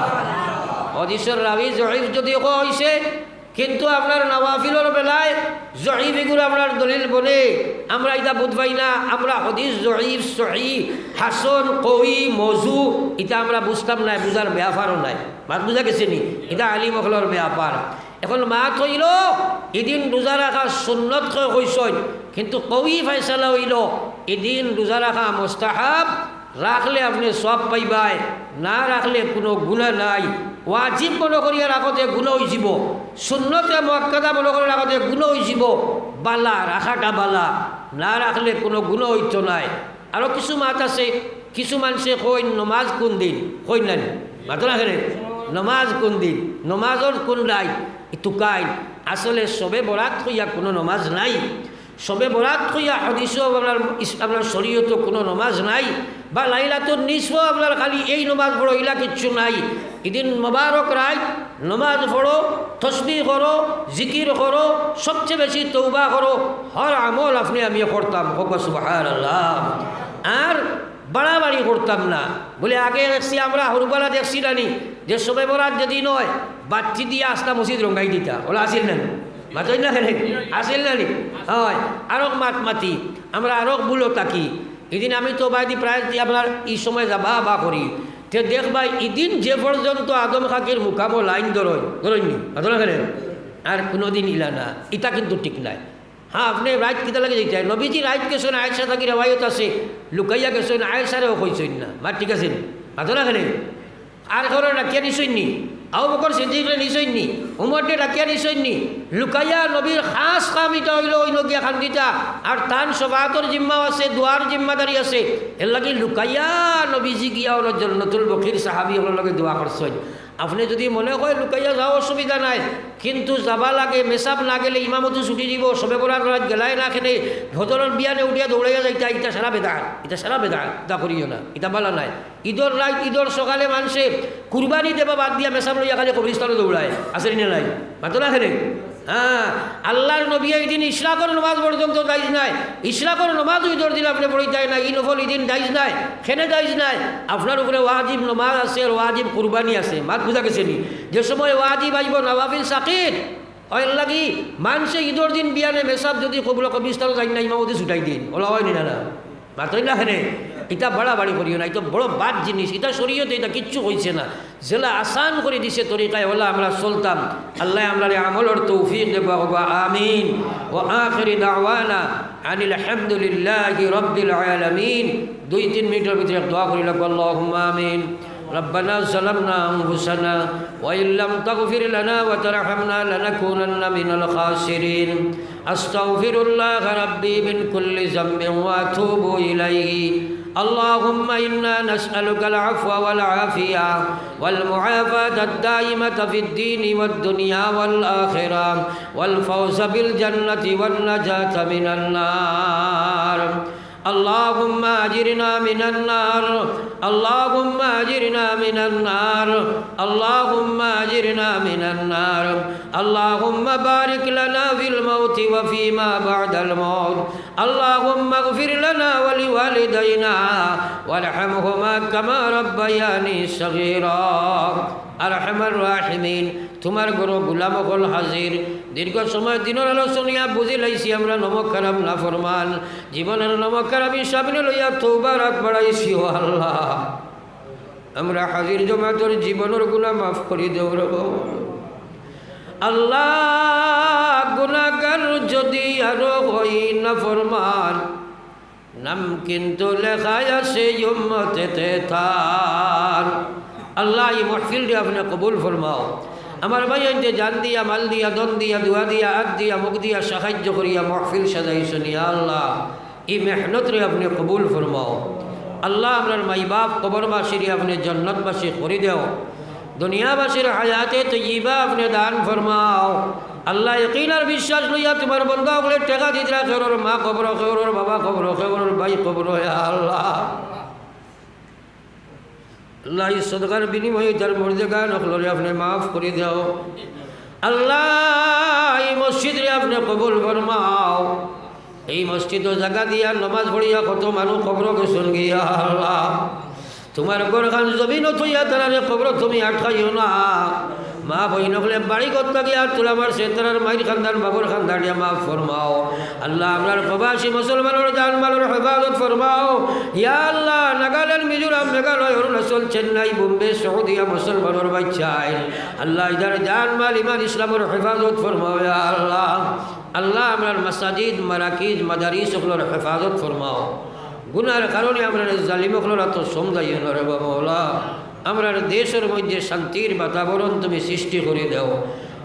হদিসের রাবি জয়ীফ যদি হইছে, কিন্তু আপনার নওয়াফিলের বেলায় জয়ীফ এগুলো আপনার দলিল বলে আমরা এটা বুঝবাই না। আমরা হদিস জয়ীফ, সহিহ, হাসন, কওয়ি, মওযু এটা আমরা বুঝতাম না, বুঝার ব্যাপারও নাই। মাত বুঝা গেছে নি? এটা আলিম হকলের ব্যাপার। এখন মাত হইল এদিন রোজা রাখা সুন্নত হইসই, কিন্তু কওয়ি ফায়সালা হইল এদিন রোজা রাখা মুস্তাহাব, রাখলে আপনি সব পাইবাই, না রাখলে কোনো গুনাহ নাই। ওয়াজিব মনে করিয়া রাখতে গুনাহ হয়ে যাব, সুন্নতে মুআক্কাদা মনে করে রাখতে গুনাহ হয়ে যাব। বালা রাখাটা বালা, না রাখলে কোনো গুনাহ হইতো নাই। আরও কিছু মাত আছে, কিছু মানুষে কই নমাজ কোন দিন, কই না মাতো না খেলে নমাজ কোন দিন, নমাজর কোন রায় একটু কাই। আসলে সবে বরাত হইয়া কোনো নমাজ নাই। সবে বরাত কইয়া হাদিসও আপনার শরীয়ত কোনো নমাজ নাই, বা লাইলাতুন নিসফও আপনার খালি এই নমাজ পড়ো ইলা কিচ্ছু নাই। এদিন মোবারক রাত নমাজ পড়ো, তসবিহ করো, জিকির করো, সবচেয়ে বেশি তৌবা করো। হর আমল আপনি আমি করতাম, সুবহানাল্লাহ। আর বাড়াবাড়ি করতাম না। বলে আগে দেখছি আমরা হরুবালা দেখছি নানি যে সবে বরাত যেদিন হয় বাচ্চি দিয়ে আসতা মসজিদ রঙ্গাই দিতা, ওলা আসিল না মাতই না খেলে আসিল নানি হয় আরক মাত মাতি আমরা আরক বুলো তাকি। এদিন আমি তো বাইদি প্রায় আপনার এই সময় যাবা বা করি তে দেখবা এদিন যে পর্যন্ত আদম খাকির মুখামো লাইন ধরইনি মাতলা খেলে আর কোনোদিন ইলা না, এটা কিন্তু ঠিক নাই। হ্যাঁ আপনি রাইত কিতা লাগে যেতে নবীজি রাইত গেছেন আয়েশা থাকি রেওয়ায়ত আছে, লুকাইয়া গেছেন আয়েশারেও কইছেন না, মার ঠিক আছে মাতলা খেলে আর ঘরে ডাকিয়া নিছইনি, আবু বকর সিদ্দিকরে নিছইনি, উমরকে ডাকিয়া নিছইনি, লুকাইয়া নবীর খাস কাম এটা হইল ওই নগিয়া খান্দিতা আর তান সবাতর জিম্মাও আছে, দোয়ার জিম্মাদারি আছে। এর লাগে লুকাইয়া নবীজি গিয়া ওর জন্নতুল বকির সাহাবি ওর লগে দোয়া করছেন। আপনি যদি মনে হয় লুকাইয়া যাও অসুবিধা নাই, কিন্তু যাবা লাগে মেসাব না গেলে ইমামতো ছুটি দিব, সবে বরাত রাত গেলাই না খেলে ভদরের বিয়ানে উঠিয়া দৌড়াইয়া যাইতা, এটা সারা বেদাত, এটা সারা বেদাত, এটা করিও না, এটা বালা নাই। ঈদর রাত ঈদর সকালে মানুষে কুরবানি দেবা বাদ দিয়া মেসাব লইয়া খালি কবরস্থানে দৌড়ায়, আসেনি না নাই মাতো না খেলে। হ্যাঁ আল্লাহর নবী এইদিন ইশরাকর নমাজ পর্যন্ত দায়জ নাই, ইশরাকর নমাজ ঈদর দিন আপনি পড়িতাই না, ই নফল ইদিন দায়জ নাই, খেনে দায়জ নাই। আপনার উপরে ওয়াজিব নমাজ আছে আর ওয়াজিব কুরবানি আছে, মাত বুঝা গেছে নি। যে সময় ওয়াজিব আইব নওয়াফিল সাকির হয় লাগি মানুষে ঈদর দিন বিয়ানে মেসাব যদি কবুল কবিস্তারও যাই না ইমামতি ছুটাই দিন, ওলা হয় নি না মাতই না খেনে। এটা বাড়াবাড়ি করিও না, এটা বড় বাদ জিনিস, এটা শরীয়তে এটা কিচ্ছু হয়েছে না। যেলা আসান করে দিছে তরিকায় ওলা আমরা চলতাম। আল্লাহ আমরা আমলের তৌফিক দেব, আমিন। ও আখিরি দাওয়ানা আনিল হামদুলিল্লাহি রাব্বিল আলামিন। 2-3 মিনিটের ভিতরে দোয়া করি লাগবো, আল্লাহুম্মা আমিন। ربنا ظلمنا أنفسنا وإن لم تغفر لنا وترحمنا لنكونن من الخاسرين أستغفر الله ربي من كل ذنب وأتوب إليه اللهم إنا نسألك العفو والعافية والمعافاة الدائمة في الدين والدنيا والآخرة والفوز بالجنة والنجاة من النار اللهم أجرنا من النار اللهم أجرنا من النار اللهم أجرنا من النار اللهم بارك لنا في الموت وفيما بعد الموت اللهم اغفر لنا ولوالدينا وارحمهما كما ربياني صغيرا আরহামার রাহিমিন। তোমার গরো গোলাম হল হাজির, দীর্ঘ সময় দিনের আলোচনিয়া বুঝি লাইছি আমরা নমক খারাপ না ফরমান, জীবনের নমক খারাপ সামনে লইয়া তওবা রাত বাড়াইছি। ও আল্লাহ আমরা হাজির জমাতর জীবনের গুনাহ মাফ করে দেও রে আল্লাহ। গুনাহগার যদি আরো হই না ফরমান, নাম কিন্তু লেখায় আছে উম্মতেতে তার। আল্লাহ এই মাহফিলটি আপনি কবুল ফরমাও। আমার ভাই যে জান দিয়া, মাল দিয়া, দন দিয়া, দুয়া দিয়া, আগ দিয়া, মুখ দিয়া সাহায্য করিয়া মাহফিল সাজাইছেন, ইয়া আল্লাহ এই মেহনতরে আপনি কবুল ফরমাও। আল্লাহ আপনার মাই বাপ কবরবাসীর আপনি জন্নতবাসী করে দেও, দুনিয়াবাসীর হায়াতে তৈয়বা আপনি দান ফরমাও। আল্লাহ ইয়াকিন আর বিশ্বাস লইয়া তোমার বন্ধা বলে টেকা দিতরা খেরোর মা কবর, খেরোর বাবা কবর, খেরোর ভাই কবর, ইয়া আল্লাহ আল্লাহ এই সদকার বিনিময়ে তার মর্যাদা নকলরে আপনি মাফ করে দাও। আল্লাহ এই মসজিদে আপনি কবুল ফরমাও। এই মসজিদ জায়গা দিয়া নমাজ পড়িয়া কত মানুষ কবর গেছেন গিয়া আল্লাহ, তোমার গোরখান জমিন থইয়া তারা কবর তুমি আটকাইও না। মা বইন হলে বাড়ি করতে গিয়া তোলা মারছে তার মাইর খানদান বাবুর খানদানিয়া মাফ ফরমাও। আল্লাহ আপনার প্রবাসী মুসলমানের জান মালের হেফাজত ফরমাও। ইয়া আল্লাহ নাগাল্যান্ড, মিজোরাম, মেঘালয়, অরুণাচল, চেন্নাই, বোম্বে, সৌদিয়া মুসলমানের বাচ্চায় আল্লাহ ইদার জান মাল ইমান ইসলামের হেফাজত ফরমাও। ইয়া আল্লাহ আল্লাহ আপনার মাসাজিদ, মারাকিজ, মাদারিস ওগুলোর হেফাজত ফরমাও। গুনার কারণে আমরা জালিমগুলোর তো সমঝাইও না রে বাবা। আমরা দেশের মধ্যে শান্তির বাতাবরণ তুমি সৃষ্টি করে দাও।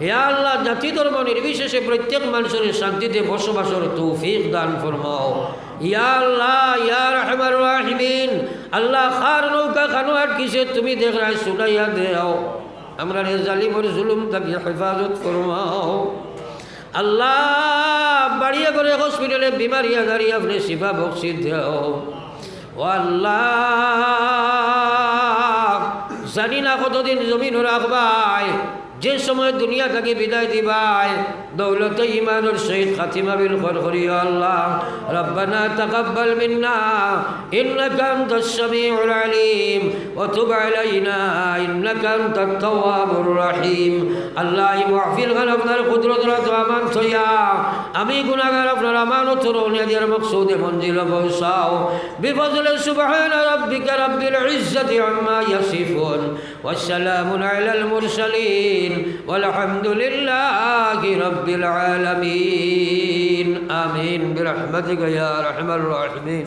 ইয়া আল্লাহ জাতি ধর্ম নির্বিশেষে প্রত্যেক মানুষের শান্তিতে বসবাসের তৌফিক দান ফরমাও। ইয়া আল্লাহ ইয়া রাহমার রাহিমিন। আল্লাহ খার নৌকা খানো আর কিসে তুমি দেখ রায় শুনাইয়া দেও। আমরা জালিমের জুলুম থেকে হেফাজত ফরমাও। আল্লাহ বাড়িয়া করে হসপিটালে বিমারি আগারি আপনি শিফা বক্সি দেও ও আল্লাহ জানি না কতদিন জমিন রাখবাই যে সময় দুনিয়া থেকে বিদায় দিবাই দৌলতে ইমানের সহিত খাতিমা বিল করিও আল্লাহ রব্বানা তাকাব্বাল মিন্না ইন্নাকা আনতাস সামিউল আলিম ওয়া তুব আলাইনা ইন্নাকা আনতাত তাওয়াবুর রহিম। আল্লাহ এই মাহফিল খান আপনার কুদরতের আমান থইয়া আমি গুনাহগার আপনার আমানত রুনিয়াদের মকসুদে মঞ্জিল পৌঁছাও বিফজলি সুবহানা রাব্বিকা রাব্বিল ইজ্জাতি আম্মা ইয়াসিফুন ওয়া সালামুন আলাল মুরসালিন والحمد لله رب العالمين آمين برحمتك يا أرحم الراحمين.